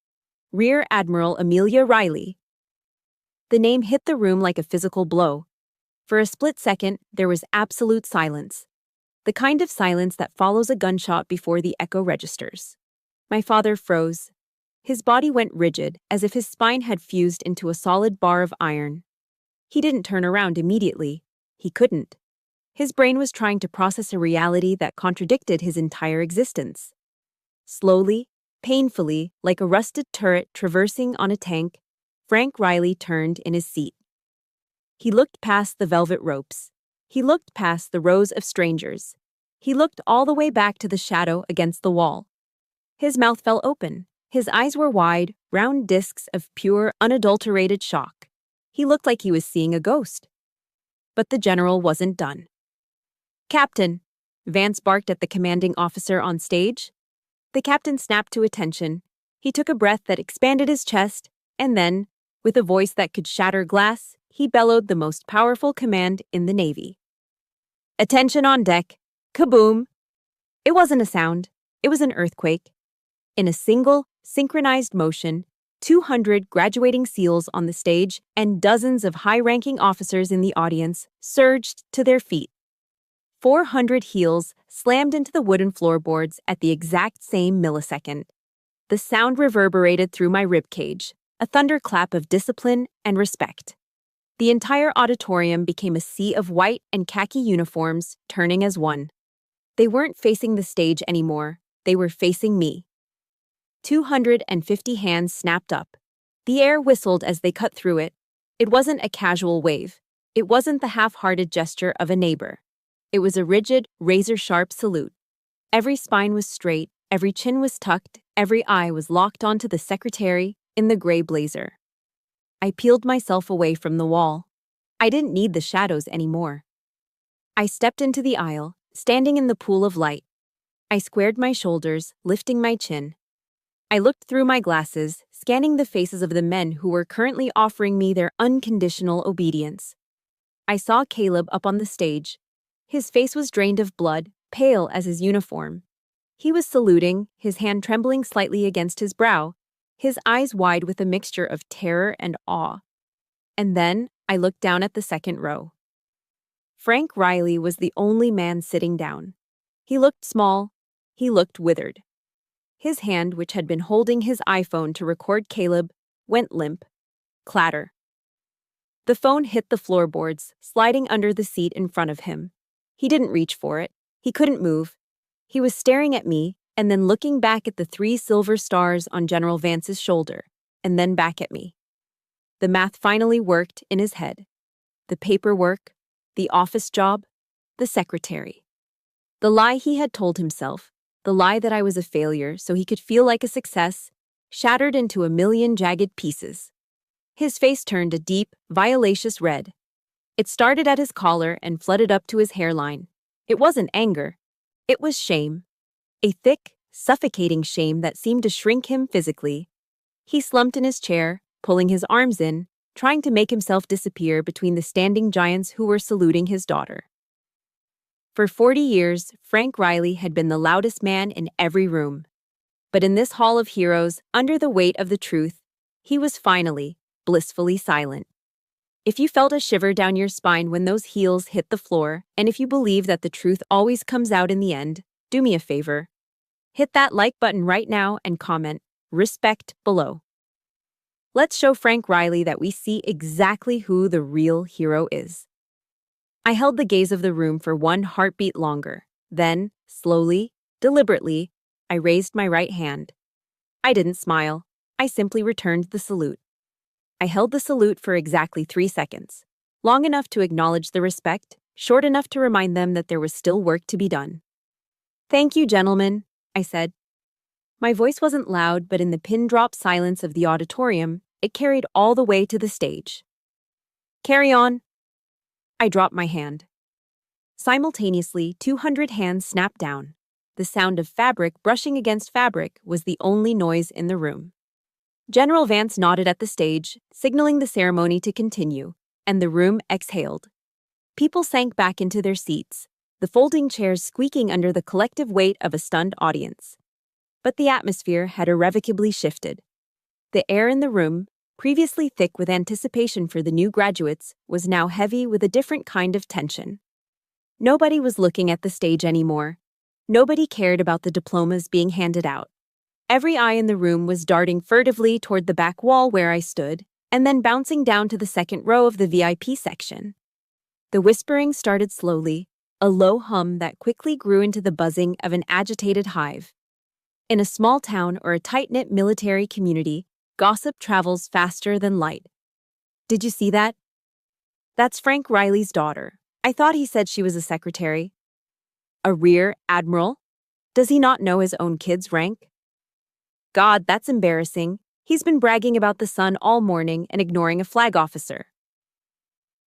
Rear Admiral Amelia Riley. The name hit the room like a physical blow. For a split second, there was absolute silence. The kind of silence that follows a gunshot before the echo registers. My father froze. His body went rigid, as if his spine had fused into a solid bar of iron. He didn't turn around immediately. He couldn't. His brain was trying to process a reality that contradicted his entire existence. Slowly, painfully, like a rusted turret traversing on a tank, Frank Riley turned in his seat. He looked past the velvet ropes. He looked past the rows of strangers. He looked all the way back to the shadow against the wall. His mouth fell open. His eyes were wide, round discs of pure, unadulterated shock. He looked like he was seeing a ghost. But the general wasn't done. Captain, Vance barked at the commanding officer on stage. The captain snapped to attention. He took a breath that expanded his chest, and then, with a voice that could shatter glass, he bellowed the most powerful command in the Navy. Attention on deck. Kaboom! It wasn't a sound. It was an earthquake. In a single, synchronized motion, 200 graduating SEALs on the stage and dozens of high-ranking officers in the audience surged to their feet. 400 heels slammed into the wooden floorboards at the exact same millisecond. The sound reverberated through my ribcage, a thunderclap of discipline and respect. The entire auditorium became a sea of white and khaki uniforms, turning as one. They weren't facing the stage anymore. They were facing me. 250 hands snapped up. The air whistled as they cut through it. It wasn't a casual wave. It wasn't the half-hearted gesture of a neighbor. It was a rigid, razor-sharp salute. Every spine was straight, every chin was tucked, every eye was locked onto the secretary in the gray blazer. I peeled myself away from the wall. I didn't need the shadows anymore. I stepped into the aisle, standing in the pool of light. I squared my shoulders, lifting my chin. I looked through my glasses, scanning the faces of the men who were currently offering me their unconditional obedience. I saw Caleb up on the stage. His face was drained of blood, pale as his uniform. He was saluting, his hand trembling slightly against his brow, his eyes wide with a mixture of terror and awe. And then I looked down at the second row. Frank Riley was the only man sitting down. He looked small. He looked withered. His hand, which had been holding his iPhone to record Caleb, went limp. Clatter. The phone hit the floorboards, sliding under the seat in front of him. He didn't reach for it. He couldn't move. He was staring at me, and then looking back at the 3 silver stars on General Vance's shoulder, and then back at me. The math finally worked in his head. The paperwork, the office job, the secretary. The lie he had told himself, the lie that I was a failure so he could feel like a success, shattered into a million jagged pieces. His face turned a deep, violacious red. It started at his collar and flooded up to his hairline. It wasn't anger. It was shame. A thick, suffocating shame that seemed to shrink him physically. He slumped in his chair, pulling his arms in, trying to make himself disappear between the standing giants who were saluting his daughter. For 40 years, Frank Riley had been the loudest man in every room. But in this hall of heroes, under the weight of the truth, he was finally, blissfully silent. If you felt a shiver down your spine when those heels hit the floor, and if you believe that the truth always comes out in the end, do me a favor. Hit that like button right now and comment, "Respect," below. Let's show Frank Riley that we see exactly who the real hero is. I held the gaze of the room for one heartbeat longer. Then, slowly, deliberately, I raised my right hand. I didn't smile. I simply returned the salute. I held the salute for exactly 3 seconds, long enough to acknowledge the respect, short enough to remind them that there was still work to be done. "Thank you, gentlemen," I said. My voice wasn't loud, but in the pin-drop silence of the auditorium, it carried all the way to the stage. "Carry on." I dropped my hand. Simultaneously, 200 hands snapped down. The sound of fabric brushing against fabric was the only noise in the room. General Vance nodded at the stage, signaling the ceremony to continue, and the room exhaled. People sank back into their seats, the folding chairs squeaking under the collective weight of a stunned audience. But the atmosphere had irrevocably shifted. The air in the room, previously thick with anticipation for the new graduates, was now heavy with a different kind of tension. Nobody was looking at the stage anymore. Nobody cared about the diplomas being handed out. Every eye in the room was darting furtively toward the back wall where I stood, and then bouncing down to the second row of the VIP section. The whispering started slowly, a low hum that quickly grew into the buzzing of an agitated hive. In a small town or a tight-knit military community, gossip travels faster than light. "Did you see that? That's Frank Riley's daughter. I thought he said she was a secretary." "A rear admiral? Does he not know his own kid's rank?" "God, that's embarrassing. He's been bragging about the son all morning and ignoring a flag officer."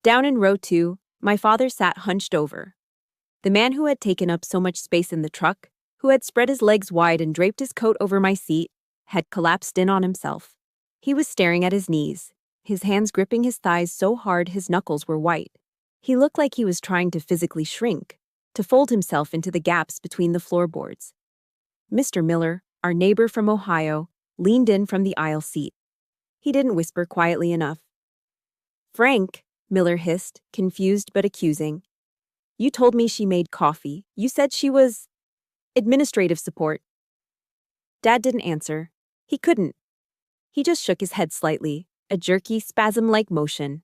Down in row 2, my father sat hunched over. The man who had taken up so much space in the truck, who had spread his legs wide and draped his coat over my seat, had collapsed in on himself. He was staring at his knees, his hands gripping his thighs so hard his knuckles were white. He looked like he was trying to physically shrink, to fold himself into the gaps between the floorboards. Mr. Miller, our neighbor from Ohio, leaned in from the aisle seat. He didn't whisper quietly enough. "Frank," Miller hissed, confused but accusing. "You told me she made coffee. You said she was administrative support." Dad didn't answer. He couldn't. He just shook his head slightly, a jerky, spasm-like motion.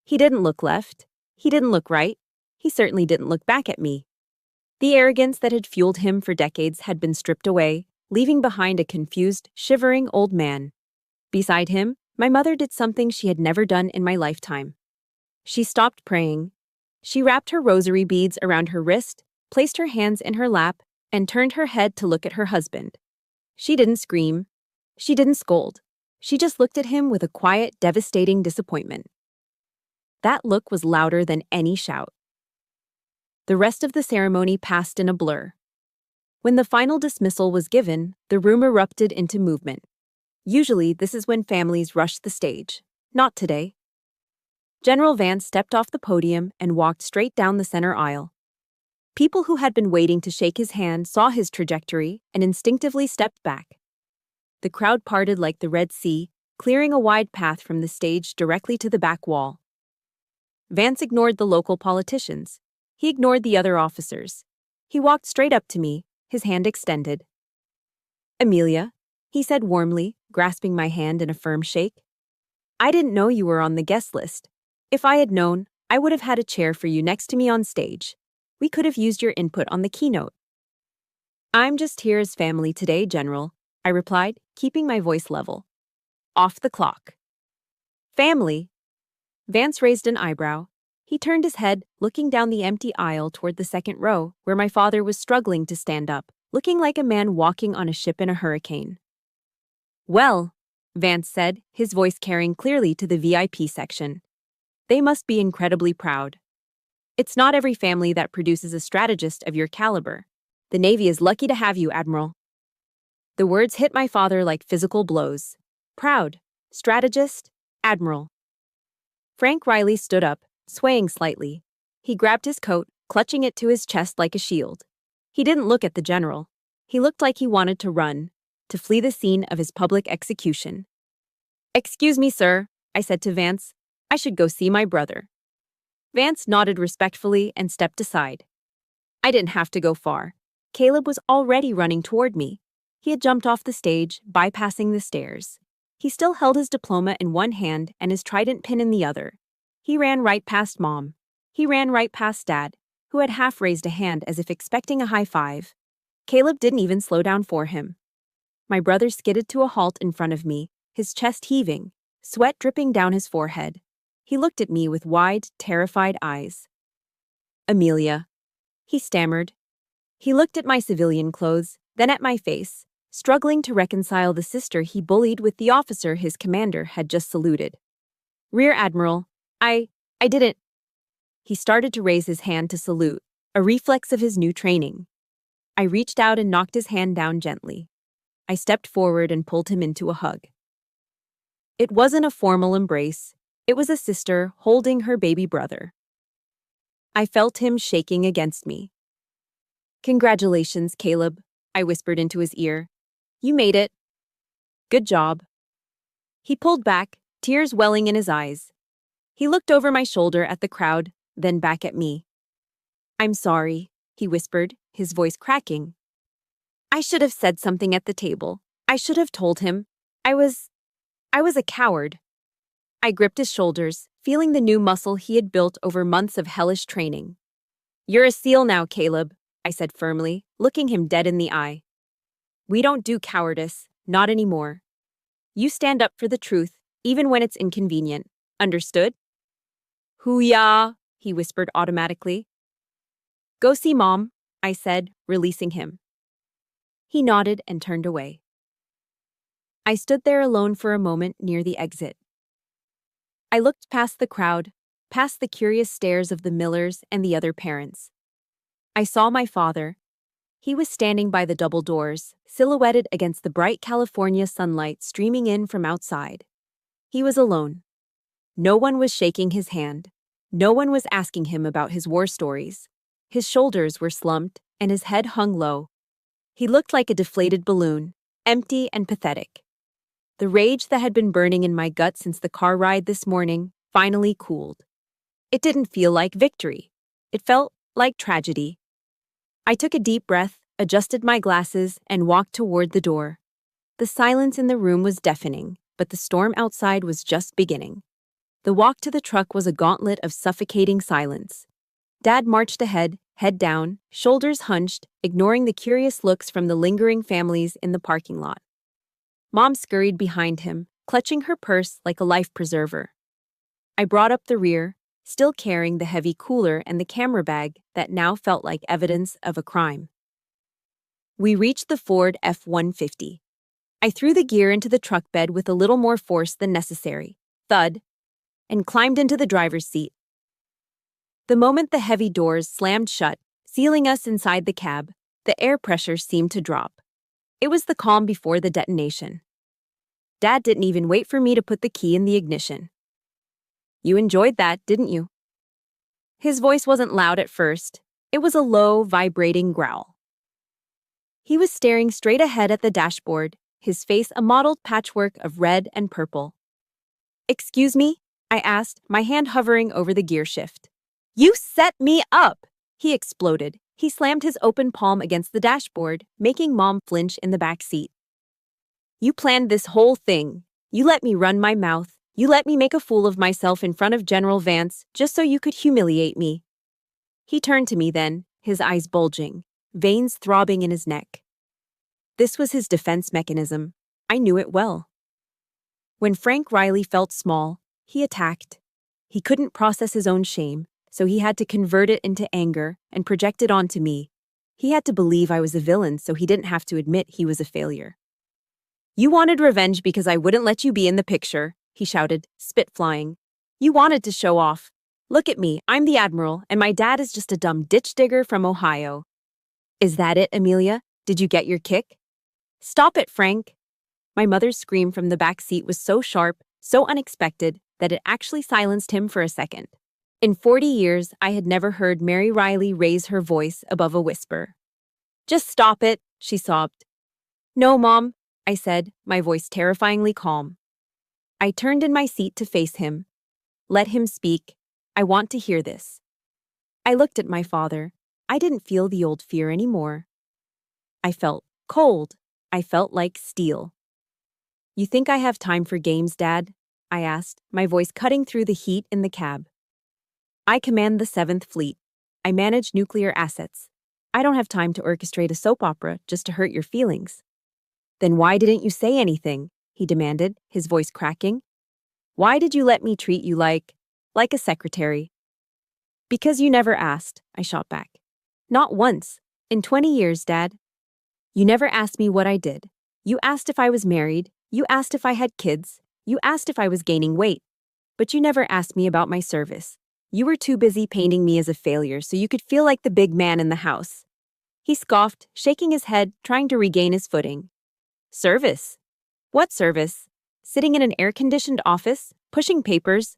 He didn't look left. He didn't look right. He certainly didn't look back at me. The arrogance that had fueled him for decades had been stripped away, leaving behind a confused, shivering old man. Beside him, my mother did something she had never done in my lifetime. She stopped praying. She wrapped her rosary beads around her wrist, placed her hands in her lap, and turned her head to look at her husband. She didn't scream. She didn't scold. She just looked at him with a quiet, devastating disappointment. That look was louder than any shout. The rest of the ceremony passed in a blur. When the final dismissal was given, the room erupted into movement. Usually, this is when families rush the stage. Not today. General Vance stepped off the podium and walked straight down the center aisle. People who had been waiting to shake his hand saw his trajectory and instinctively stepped back. The crowd parted like the Red Sea, clearing a wide path from the stage directly to the back wall. Vance ignored the local politicians. He ignored the other officers. He walked straight up to me, his hand extended. "Amelia," he said warmly, grasping my hand in a firm shake. "I didn't know you were on the guest list. If I had known, I would have had a chair for you next to me on stage. We could have used your input on the keynote." "I'm just here as family today, General," I replied, keeping my voice level. "Off the clock." "Family?" Vance raised an eyebrow. He turned his head, looking down the empty aisle toward the second row, where my father was struggling to stand up, looking like a man walking on a ship in a hurricane. "Well," Vance said, his voice carrying clearly to the VIP section. "They must be incredibly proud. It's not every family that produces a strategist of your caliber. The Navy is lucky to have you, Admiral." The words hit my father like physical blows. Proud, strategist, Admiral. Frank Riley stood up, swaying slightly. He grabbed his coat, clutching it to his chest like a shield. He didn't look at the general. He looked like he wanted to run, to flee the scene of his public execution. "Excuse me, sir," I said to Vance. "I should go see my brother." Vance nodded respectfully and stepped aside. I didn't have to go far. Caleb was already running toward me. He had jumped off the stage, bypassing the stairs. He still held his diploma in one hand and his trident pin in the other. He ran right past Mom. He ran right past Dad, who had half raised a hand as if expecting a high five. Caleb didn't even slow down for him. My brother skidded to a halt in front of me, his chest heaving, sweat dripping down his forehead. He looked at me with wide, terrified eyes. "Amelia," he stammered. He looked at my civilian clothes, then at my face, struggling to reconcile the sister he bullied with the officer his commander had just saluted. "Rear Admiral, I didn't." He started to raise his hand to salute, a reflex of his new training. I reached out and knocked his hand down gently. I stepped forward and pulled him into a hug. It wasn't a formal embrace. It was a sister holding her baby brother. I felt him shaking against me. "Congratulations, Caleb," I whispered into his ear. "You made it. Good job." He pulled back, tears welling in his eyes. He looked over my shoulder at the crowd, then back at me. "I'm sorry," he whispered, his voice cracking. "I should have said something at the table. I should have told him. I was a coward." I gripped his shoulders, feeling the new muscle he had built over months of hellish training. "You're a SEAL now, Caleb," I said firmly, looking him dead in the eye. "We don't do cowardice, not anymore. You stand up for the truth, even when it's inconvenient. Understood?" "Hoo-yah," he whispered automatically. "Go see Mom," I said, releasing him. He nodded and turned away. I stood there alone for a moment near the exit. I looked past the crowd, past the curious stares of the Millers and the other parents. I saw my father. He was standing by the double doors, silhouetted against the bright California sunlight streaming in from outside. He was alone. No one was shaking his hand. No one was asking him about his war stories. His shoulders were slumped, and his head hung low. He looked like a deflated balloon, empty and pathetic. The rage that had been burning in my gut since the car ride this morning finally cooled. It didn't feel like victory. It felt like tragedy. I took a deep breath, adjusted my glasses, and walked toward the door. The silence in the room was deafening, but the storm outside was just beginning. The walk to the truck was a gauntlet of suffocating silence. Dad marched ahead, head down, shoulders hunched, ignoring the curious looks from the lingering families in the parking lot. Mom scurried behind him, clutching her purse like a life preserver. I brought up the rear, still carrying the heavy cooler and the camera bag that now felt like evidence of a crime. We reached the Ford F-150. I threw the gear into the truck bed with a little more force than necessary, thud, and climbed into the driver's seat. The moment the heavy doors slammed shut, sealing us inside the cab, the air pressure seemed to drop. It was the calm before the detonation. Dad didn't even wait for me to put the key in the ignition. "You enjoyed that, didn't you?" His voice wasn't loud at first. It was a low, vibrating growl. He was staring straight ahead at the dashboard, his face a mottled patchwork of red and purple. "Excuse me?" I asked, my hand hovering over the gear shift. "You set me up!" he exploded. He slammed his open palm against the dashboard, making Mom flinch in the back seat. "You planned this whole thing. You let me run my mouth. You let me make a fool of myself in front of General Vance just so you could humiliate me." He turned to me then, his eyes bulging, veins throbbing in his neck. This was his defense mechanism. I knew it well. When Frank Riley felt small, he attacked. He couldn't process his own shame, so he had to convert it into anger and project it onto me. He had to believe I was a villain so he didn't have to admit he was a failure. "You wanted revenge because I wouldn't let you be in the picture," he shouted, spit flying. "You wanted to show off. Look at me, I'm the Admiral, and my dad is just a dumb ditch digger from Ohio." "Is that it, Amelia? Did you get your kick?" "Stop it, Frank." My mother's scream from the back seat was so sharp, so unexpected, that it actually silenced him for a second. In 40 years, I had never heard Mary Riley raise her voice above a whisper. "Just stop it," she sobbed. "No, Mom," I said, my voice terrifyingly calm. I turned in my seat to face him. "Let him speak. I want to hear this." I looked at my father. I didn't feel the old fear anymore. I felt cold. I felt like steel. "You think I have time for games, Dad?" I asked, my voice cutting through the heat in the cab. "I command the 7th Fleet. I manage nuclear assets. I don't have time to orchestrate a soap opera just to hurt your feelings." "Then why didn't you say anything?" he demanded, his voice cracking. "Why did you let me treat you like a secretary?" "Because you never asked," I shot back. "Not once. In 20 years, Dad. You never asked me what I did. You asked if I was married. You asked if I had kids. You asked if I was gaining weight. But you never asked me about my service. You were too busy painting me as a failure so you could feel like the big man in the house." He scoffed, shaking his head, trying to regain his footing. "Service? What service? Sitting in an air-conditioned office, pushing papers?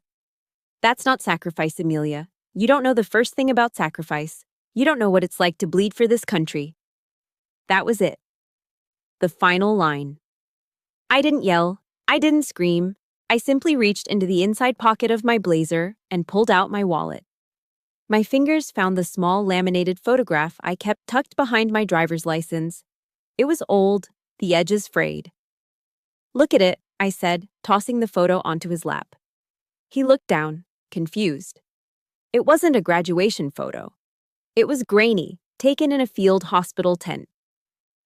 That's not sacrifice, Amelia. You don't know the first thing about sacrifice. You don't know what it's like to bleed for this country." That was it. The final line. I didn't yell. I didn't scream. I simply reached into the inside pocket of my blazer and pulled out my wallet. My fingers found the small laminated photograph I kept tucked behind my driver's license. It was old, the edges frayed. "Look at it," I said, tossing the photo onto his lap. He looked down, confused. It wasn't a graduation photo. It was grainy, taken in a field hospital tent.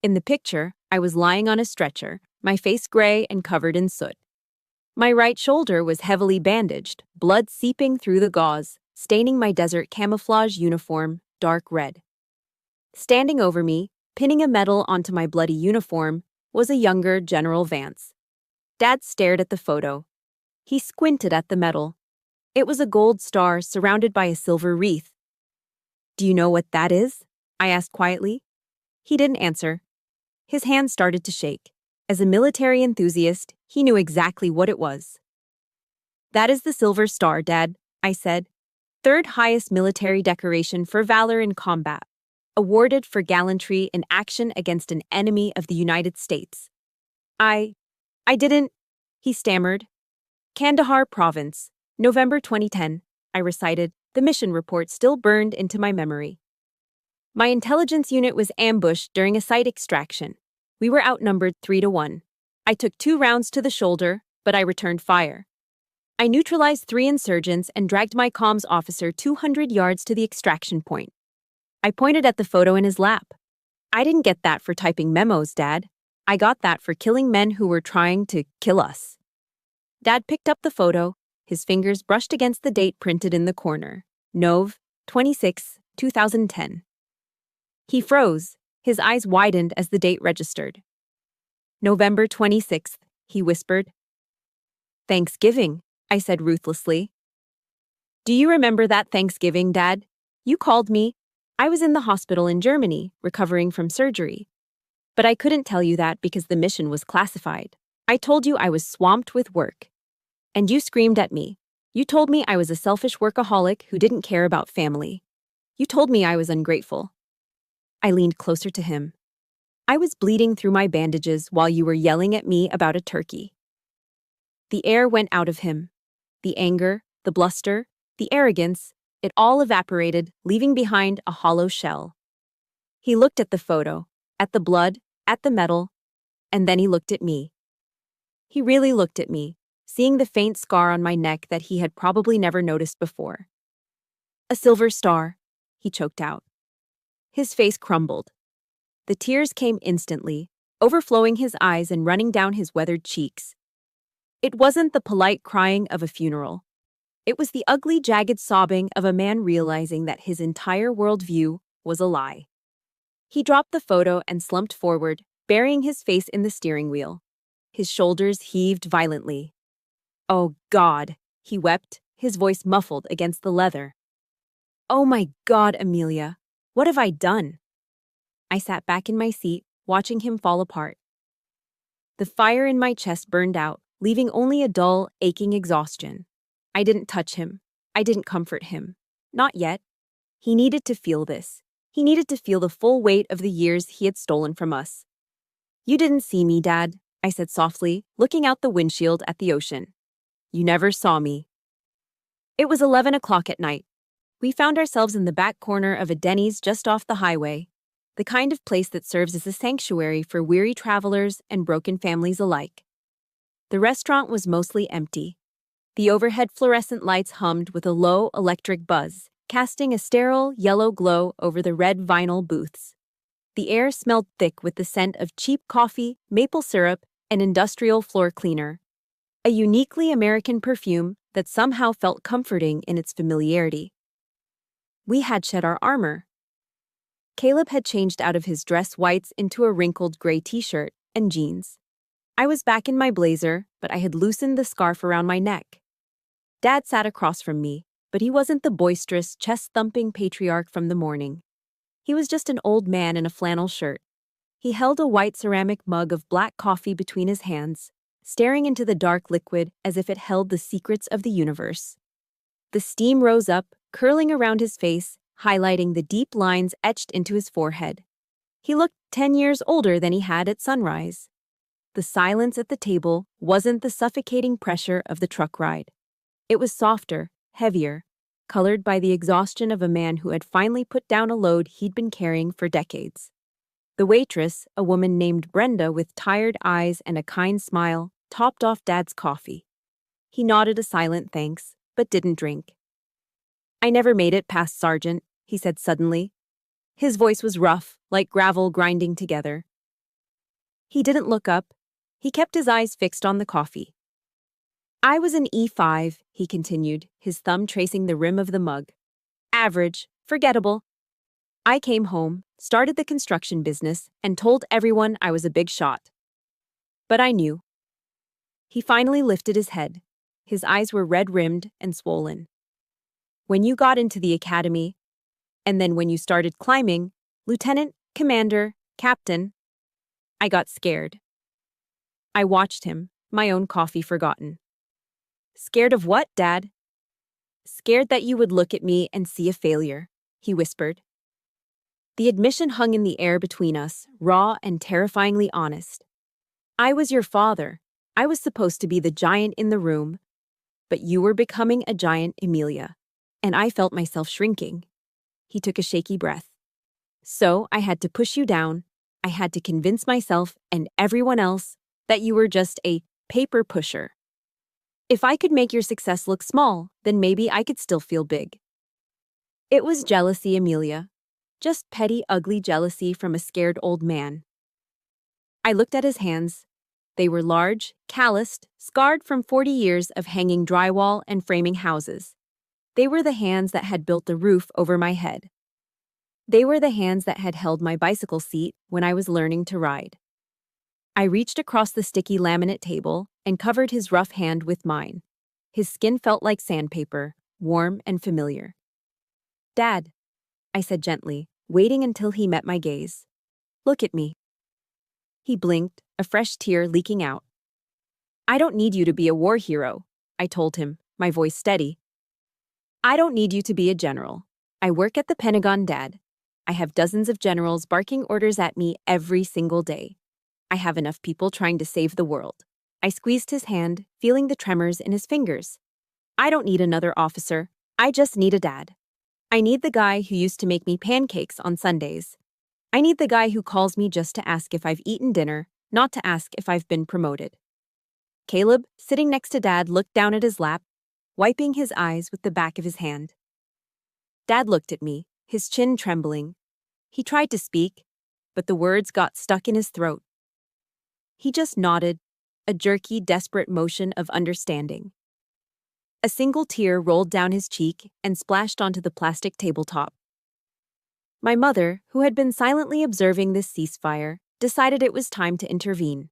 In the picture, I was lying on a stretcher, my face gray and covered in soot. My right shoulder was heavily bandaged, blood seeping through the gauze, staining my desert camouflage uniform dark red. Standing over me, pinning a medal onto my bloody uniform, was a younger General Vance. Dad stared at the photo. He squinted at the medal. It was a gold star surrounded by a silver wreath. "Do you know what that is?" I asked quietly. He didn't answer. His hand started to shake. As a military enthusiast, he knew exactly what it was. "That is the Silver Star, Dad," I said. "Third highest military decoration for valor in combat, awarded for gallantry in action against an enemy of the United States." I didn't," he stammered. "Kandahar Province, November 2010, I recited, the mission report still burned into my memory. "My intelligence unit was ambushed during a site extraction. We were outnumbered 3-1. I took 2 rounds to the shoulder, but I returned fire. I neutralized 3 insurgents and dragged my comms officer 200 yards to the extraction point." I pointed at the photo in his lap. "I didn't get that for typing memos, Dad. I got that for killing men who were trying to kill us." Dad picked up the photo. His fingers brushed against the date printed in the corner. Nov. 26, 2010. He froze. His eyes widened as the date registered. "November 26th, he whispered. "Thanksgiving," I said ruthlessly. Do you remember that Thanksgiving, Dad? You called me. I was in the hospital in Germany, recovering from surgery. But I couldn't tell you that because the mission was classified. I told you I was swamped with work. And you screamed at me. You told me I was a selfish workaholic who didn't care about family. You told me I was ungrateful. I leaned closer to him. I was bleeding through my bandages while you were yelling at me about a turkey. The air went out of him. The anger, the bluster, the arrogance, it all evaporated, leaving behind a hollow shell. He looked at the photo, at the blood, at the metal, and then he looked at me. He really looked at me, seeing the faint scar on my neck that he had probably never noticed before. A silver star, he choked out. His face crumbled. The tears came instantly, overflowing his eyes and running down his weathered cheeks. It wasn't the polite crying of a funeral. It was the ugly, jagged sobbing of a man realizing that his entire worldview was a lie. He dropped the photo and slumped forward, burying his face in the steering wheel. His shoulders heaved violently. "Oh, God," he wept, his voice muffled against the leather. "Oh my God, Amelia, what have I done?" I sat back in my seat, watching him fall apart. The fire in my chest burned out, leaving only a dull, aching exhaustion. I didn't touch him. I didn't comfort him. Not yet. He needed to feel this. He needed to feel the full weight of the years he had stolen from us. "You didn't see me, Dad," I said softly, looking out the windshield at the ocean. "You never saw me." It was 11 o'clock at night. We found ourselves in the back corner of a Denny's just off the highway, the kind of place that serves as a sanctuary for weary travelers and broken families alike. The restaurant was mostly empty. The overhead fluorescent lights hummed with a low electric buzz, casting a sterile yellow glow over the red vinyl booths. The air smelled thick with the scent of cheap coffee, maple syrup, and industrial floor cleaner. A uniquely American perfume that somehow felt comforting in its familiarity. We had shed our armor. Caleb had changed out of his dress whites into a wrinkled gray t-shirt and jeans. I was back in my blazer, but I had loosened the scarf around my neck. Dad sat across from me, but he wasn't the boisterous, chest-thumping patriarch from the morning. He was just an old man in a flannel shirt. He held a white ceramic mug of black coffee between his hands, staring into the dark liquid as if it held the secrets of the universe. The steam rose up, curling around his face, highlighting the deep lines etched into his forehead. He looked 10 years older than he had at sunrise. The silence at the table wasn't the suffocating pressure of the truck ride. It was softer, heavier, colored by the exhaustion of a man who had finally put down a load he'd been carrying for decades. The waitress, a woman named Brenda with tired eyes and a kind smile, topped off Dad's coffee. He nodded a silent thanks, but didn't drink. "I never made it past Sergeant," he said suddenly. His voice was rough, like gravel grinding together. He didn't look up. He kept his eyes fixed on the coffee. "I was an E5, he continued, his thumb tracing the rim of the mug. "Average, forgettable. I came home, started the construction business, and told everyone I was a big shot. But I knew." He finally lifted his head. His eyes were red-rimmed and swollen. "When you got into the academy, and then when you started climbing, lieutenant, commander, captain, I got scared." I watched him, my own coffee forgotten. "Scared of what, Dad?" "Scared that you would look at me and see a failure," he whispered. The admission hung in the air between us, raw and terrifyingly honest. "I was your father. I was supposed to be the giant in the room. But you were becoming a giant, Amelia. And I felt myself shrinking." He took a shaky breath. "So I had to push you down. I had to convince myself and everyone else that you were just a paper pusher. If I could make your success look small, then maybe I could still feel big." It was jealousy, Amelia. Just petty, ugly jealousy from a scared old man. I looked at his hands. They were large, calloused, scarred from 40 years of hanging drywall and framing houses. They were the hands that had built the roof over my head. They were the hands that had held my bicycle seat when I was learning to ride. I reached across the sticky laminate table and covered his rough hand with mine. His skin felt like sandpaper, warm and familiar. "Dad," I said gently, waiting until he met my gaze. "Look at me." He blinked, a fresh tear leaking out. "I don't need you to be a war hero," I told him, my voice steady. "I don't need you to be a general. I work at the Pentagon, Dad. I have dozens of generals barking orders at me every single day. I have enough people trying to save the world." I squeezed his hand, feeling the tremors in his fingers. "I don't need another officer. I just need a dad. I need the guy who used to make me pancakes on Sundays. I need the guy who calls me just to ask if I've eaten dinner, not to ask if I've been promoted." Caleb, sitting next to Dad, looked down at his lap, wiping his eyes with the back of his hand. Dad looked at me, his chin trembling. He tried to speak, but the words got stuck in his throat. He just nodded, a jerky, desperate motion of understanding. A single tear rolled down his cheek and splashed onto the plastic tabletop. My mother, who had been silently observing this ceasefire, decided it was time to intervene.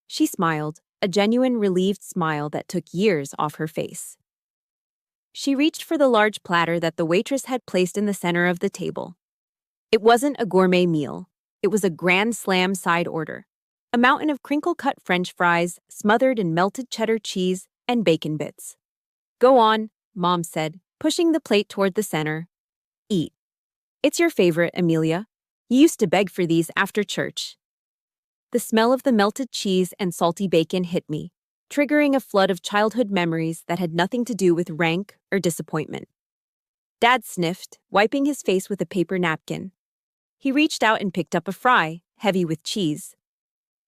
She smiled, a genuine relieved smile that took years off her face. She reached for the large platter that the waitress had placed in the center of the table. It wasn't a gourmet meal. It was a Grand Slam side order. A mountain of crinkle-cut French fries smothered in melted cheddar cheese and bacon bits. "Go on," Mom said, pushing the plate toward the center. "Eat. It's your favorite, Amelia. You used to beg for these after church." The smell of the melted cheese and salty bacon hit me, triggering a flood of childhood memories that had nothing to do with rank or disappointment. Dad sniffed, wiping his face with a paper napkin. He reached out and picked up a fry, heavy with cheese.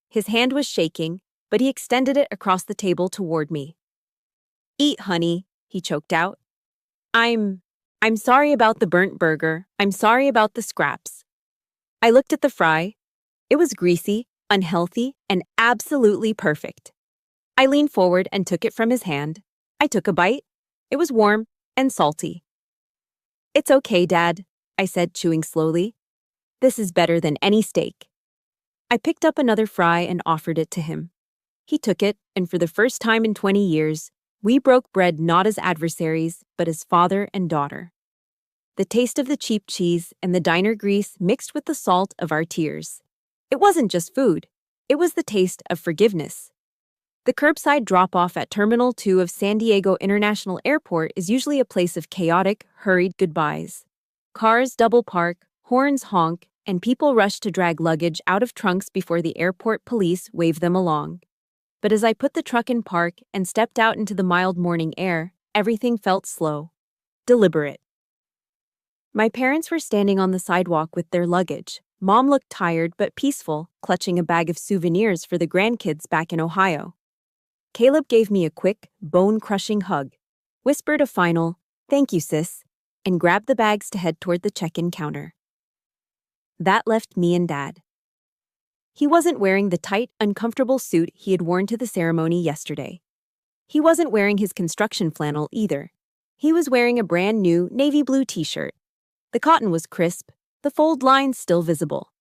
His hand was shaking, but he extended it across the table toward me. "Eat, honey," he choked out. I'm sorry about the burnt burger. I'm sorry about the scraps." I looked at the fry. It was greasy, unhealthy, and absolutely perfect. I leaned forward and took it from his hand. I took a bite. It was warm and salty. "It's okay, Dad," I said, chewing slowly. "This is better than any steak." I picked up another fry and offered it to him. He took it, and for the first time in 20 years, we broke bread not as adversaries, but as father and daughter. The taste of the cheap cheese and the diner grease mixed with the salt of our tears. It wasn't just food. It was the taste of forgiveness. The curbside drop-off at Terminal 2 of San Diego International Airport is usually a place of chaotic, hurried goodbyes. Cars double park, horns honk, and people rush to drag luggage out of trunks before the airport police wave them along. But as I put the truck in park and stepped out into the mild morning air, everything felt slow, deliberate. My parents were standing on the sidewalk with their luggage. Mom looked tired but peaceful, clutching a bag of souvenirs for the grandkids back in Ohio. Caleb gave me a quick, bone-crushing hug, whispered a final, "Thank you, sis," and grabbed the bags to head toward the check-in counter. That left me and Dad. He wasn't wearing the tight, uncomfortable suit he had worn to the ceremony yesterday. He wasn't wearing his construction flannel either. He was wearing a brand new navy blue t-shirt. The cotton was crisp, the fold lines still visible.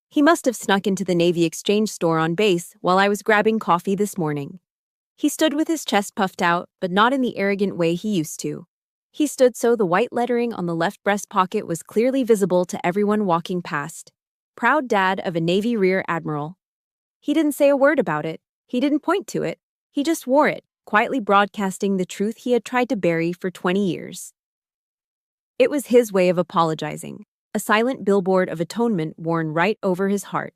He must have snuck into the Navy Exchange store on base while I was grabbing coffee this morning. He stood with his chest puffed out, but not in the arrogant way he used to. He stood so the white lettering on the left breast pocket was clearly visible to everyone walking past. Proud dad of a Navy Rear Admiral. He didn't say a word about it. He didn't point to it. He just wore it, quietly broadcasting the truth he had tried to bury for 20 years. It was his way of apologizing, a silent billboard of atonement worn right over his heart.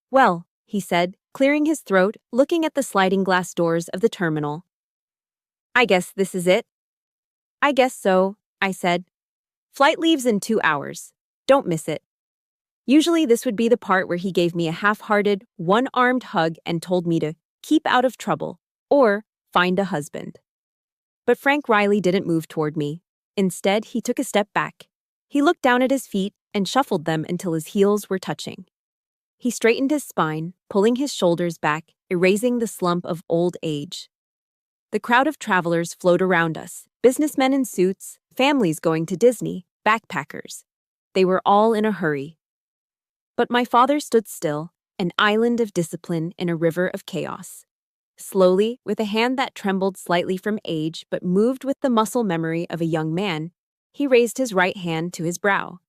"Well," he said, clearing his throat, looking at the sliding glass doors of the terminal. "I guess this is it." "I guess so," I said. "Flight leaves in 2 hours. Don't miss it." Usually this would be the part where he gave me a half-hearted, one-armed hug and told me to keep out of trouble or find a husband. But Frank Riley didn't move toward me. Instead, he took a step back. He looked down at his feet and shuffled them until his heels were touching. He straightened his spine, pulling his shoulders back, erasing the slump of old age. The crowd of travelers flowed around us, businessmen in suits, families going to Disney, backpackers. They were all in a hurry. But my father stood still, an island of discipline in a river of chaos. Slowly, with a hand that trembled slightly from age but moved with the muscle memory of a young man, he raised his right hand to his brow.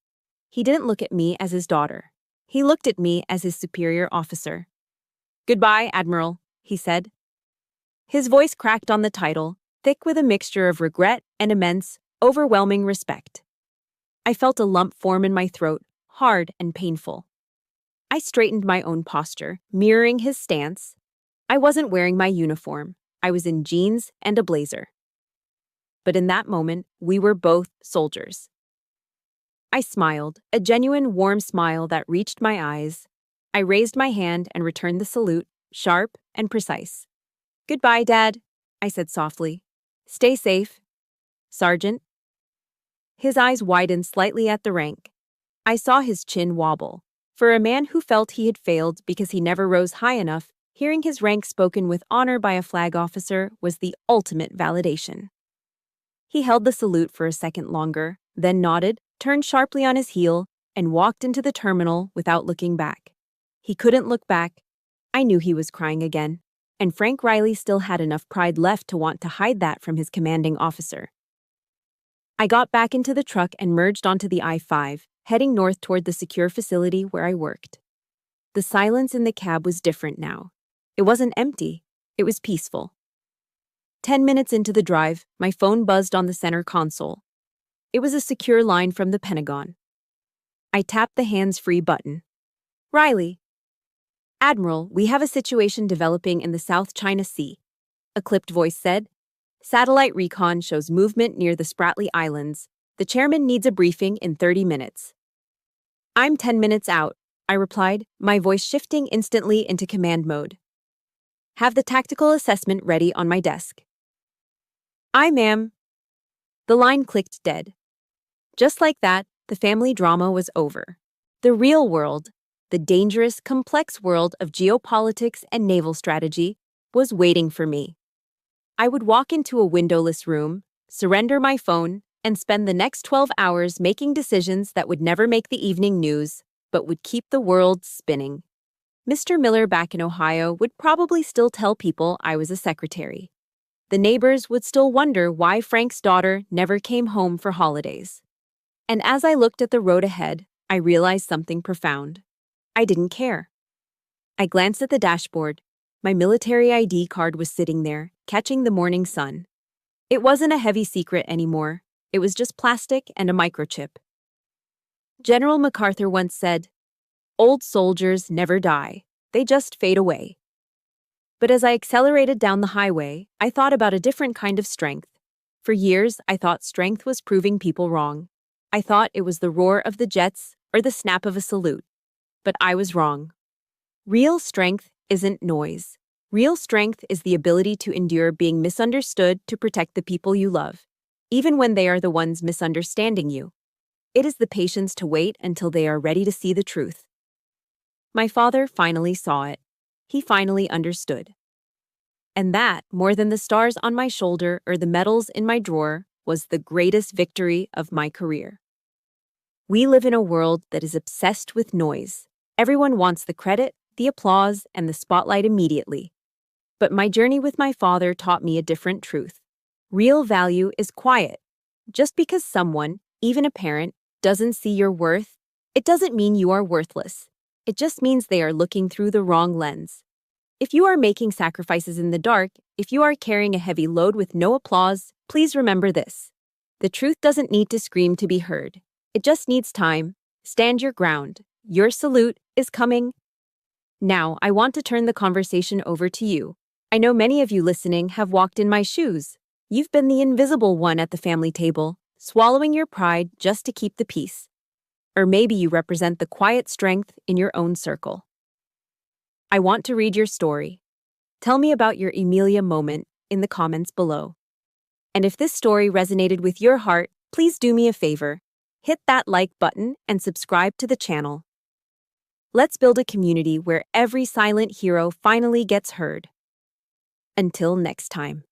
He didn't look at me as his daughter. He looked at me as his superior officer. "Goodbye, Admiral," he said. His voice cracked on the title, thick with a mixture of regret and immense, overwhelming respect. I felt a lump form in my throat, hard and painful. I straightened my own posture, mirroring his stance. I wasn't wearing my uniform. I was in jeans and a blazer. But in that moment, we were both soldiers. I smiled, a genuine warm smile that reached my eyes. I raised my hand and returned the salute, sharp and precise. "Goodbye, Dad," I said softly. "Stay safe, Sergeant." His eyes widened slightly at the rank. I saw his chin wobble. For a man who felt he had failed because he never rose high enough, hearing his rank spoken with honor by a flag officer was the ultimate validation. He held the salute for a second longer, then nodded, turned sharply on his heel, and walked into the terminal without looking back. He couldn't look back. I knew he was crying again, and Frank Riley still had enough pride left to want to hide that from his commanding officer. I got back into the truck and merged onto the I-5, heading north toward the secure facility where I worked. The silence in the cab was different now. It wasn't empty. It was peaceful. 10 minutes into the drive, my phone buzzed on the center console. It was a secure line from the Pentagon. I tapped the hands-free button. "Riley." "Admiral, we have a situation developing in the South China Sea," a clipped voice said. "Satellite recon shows movement near the Spratly Islands. The chairman needs a briefing in 30 minutes. "I'm 10 minutes out," I replied, my voice shifting instantly into command mode. "Have the tactical assessment ready on my desk." "Aye, ma'am." The line clicked dead. Just like that, the family drama was over. The real world, the dangerous, complex world of geopolitics and naval strategy, was waiting for me. I would walk into a windowless room, surrender my phone, and spend the next 12 hours making decisions that would never make the evening news, but would keep the world spinning. Mr. Miller back in Ohio would probably still tell people I was a secretary. The neighbors would still wonder why Frank's daughter never came home for holidays. And as I looked at the road ahead, I realized something profound. I didn't care. I glanced at the dashboard. My military ID card was sitting there, catching the morning sun. It wasn't a heavy secret anymore. It was just plastic and a microchip. General MacArthur once said, "Old soldiers never die. They just fade away." But as I accelerated down the highway, I thought about a different kind of strength. For years, I thought strength was proving people wrong. I thought it was the roar of the jets or the snap of a salute. But I was wrong. Real strength isn't noise. Real strength is the ability to endure being misunderstood to protect the people you love, even when they are the ones misunderstanding you. It is the patience to wait until they are ready to see the truth. My father finally saw it. He finally understood. And that, more than the stars on my shoulder or the medals in my drawer, was the greatest victory of my career. We live in a world that is obsessed with noise. Everyone wants the credit, the applause, and the spotlight immediately. But my journey with my father taught me a different truth. Real value is quiet. Just because someone, even a parent, doesn't see your worth, it doesn't mean you are worthless. It just means they are looking through the wrong lens. If you are making sacrifices in the dark, if you are carrying a heavy load with no applause, please remember this. The truth doesn't need to scream to be heard. It just needs time. Stand your ground. Your salute is coming. Now, I want to turn the conversation over to you. I know many of you listening have walked in my shoes. You've been the invisible one at the family table, swallowing your pride just to keep the peace. Or maybe you represent the quiet strength in your own circle. I want to read your story. Tell me about your Emilia moment in the comments below. And if this story resonated with your heart, please do me a favor. Hit that like button and subscribe to the channel. Let's build a community where every silent hero finally gets heard. Until next time.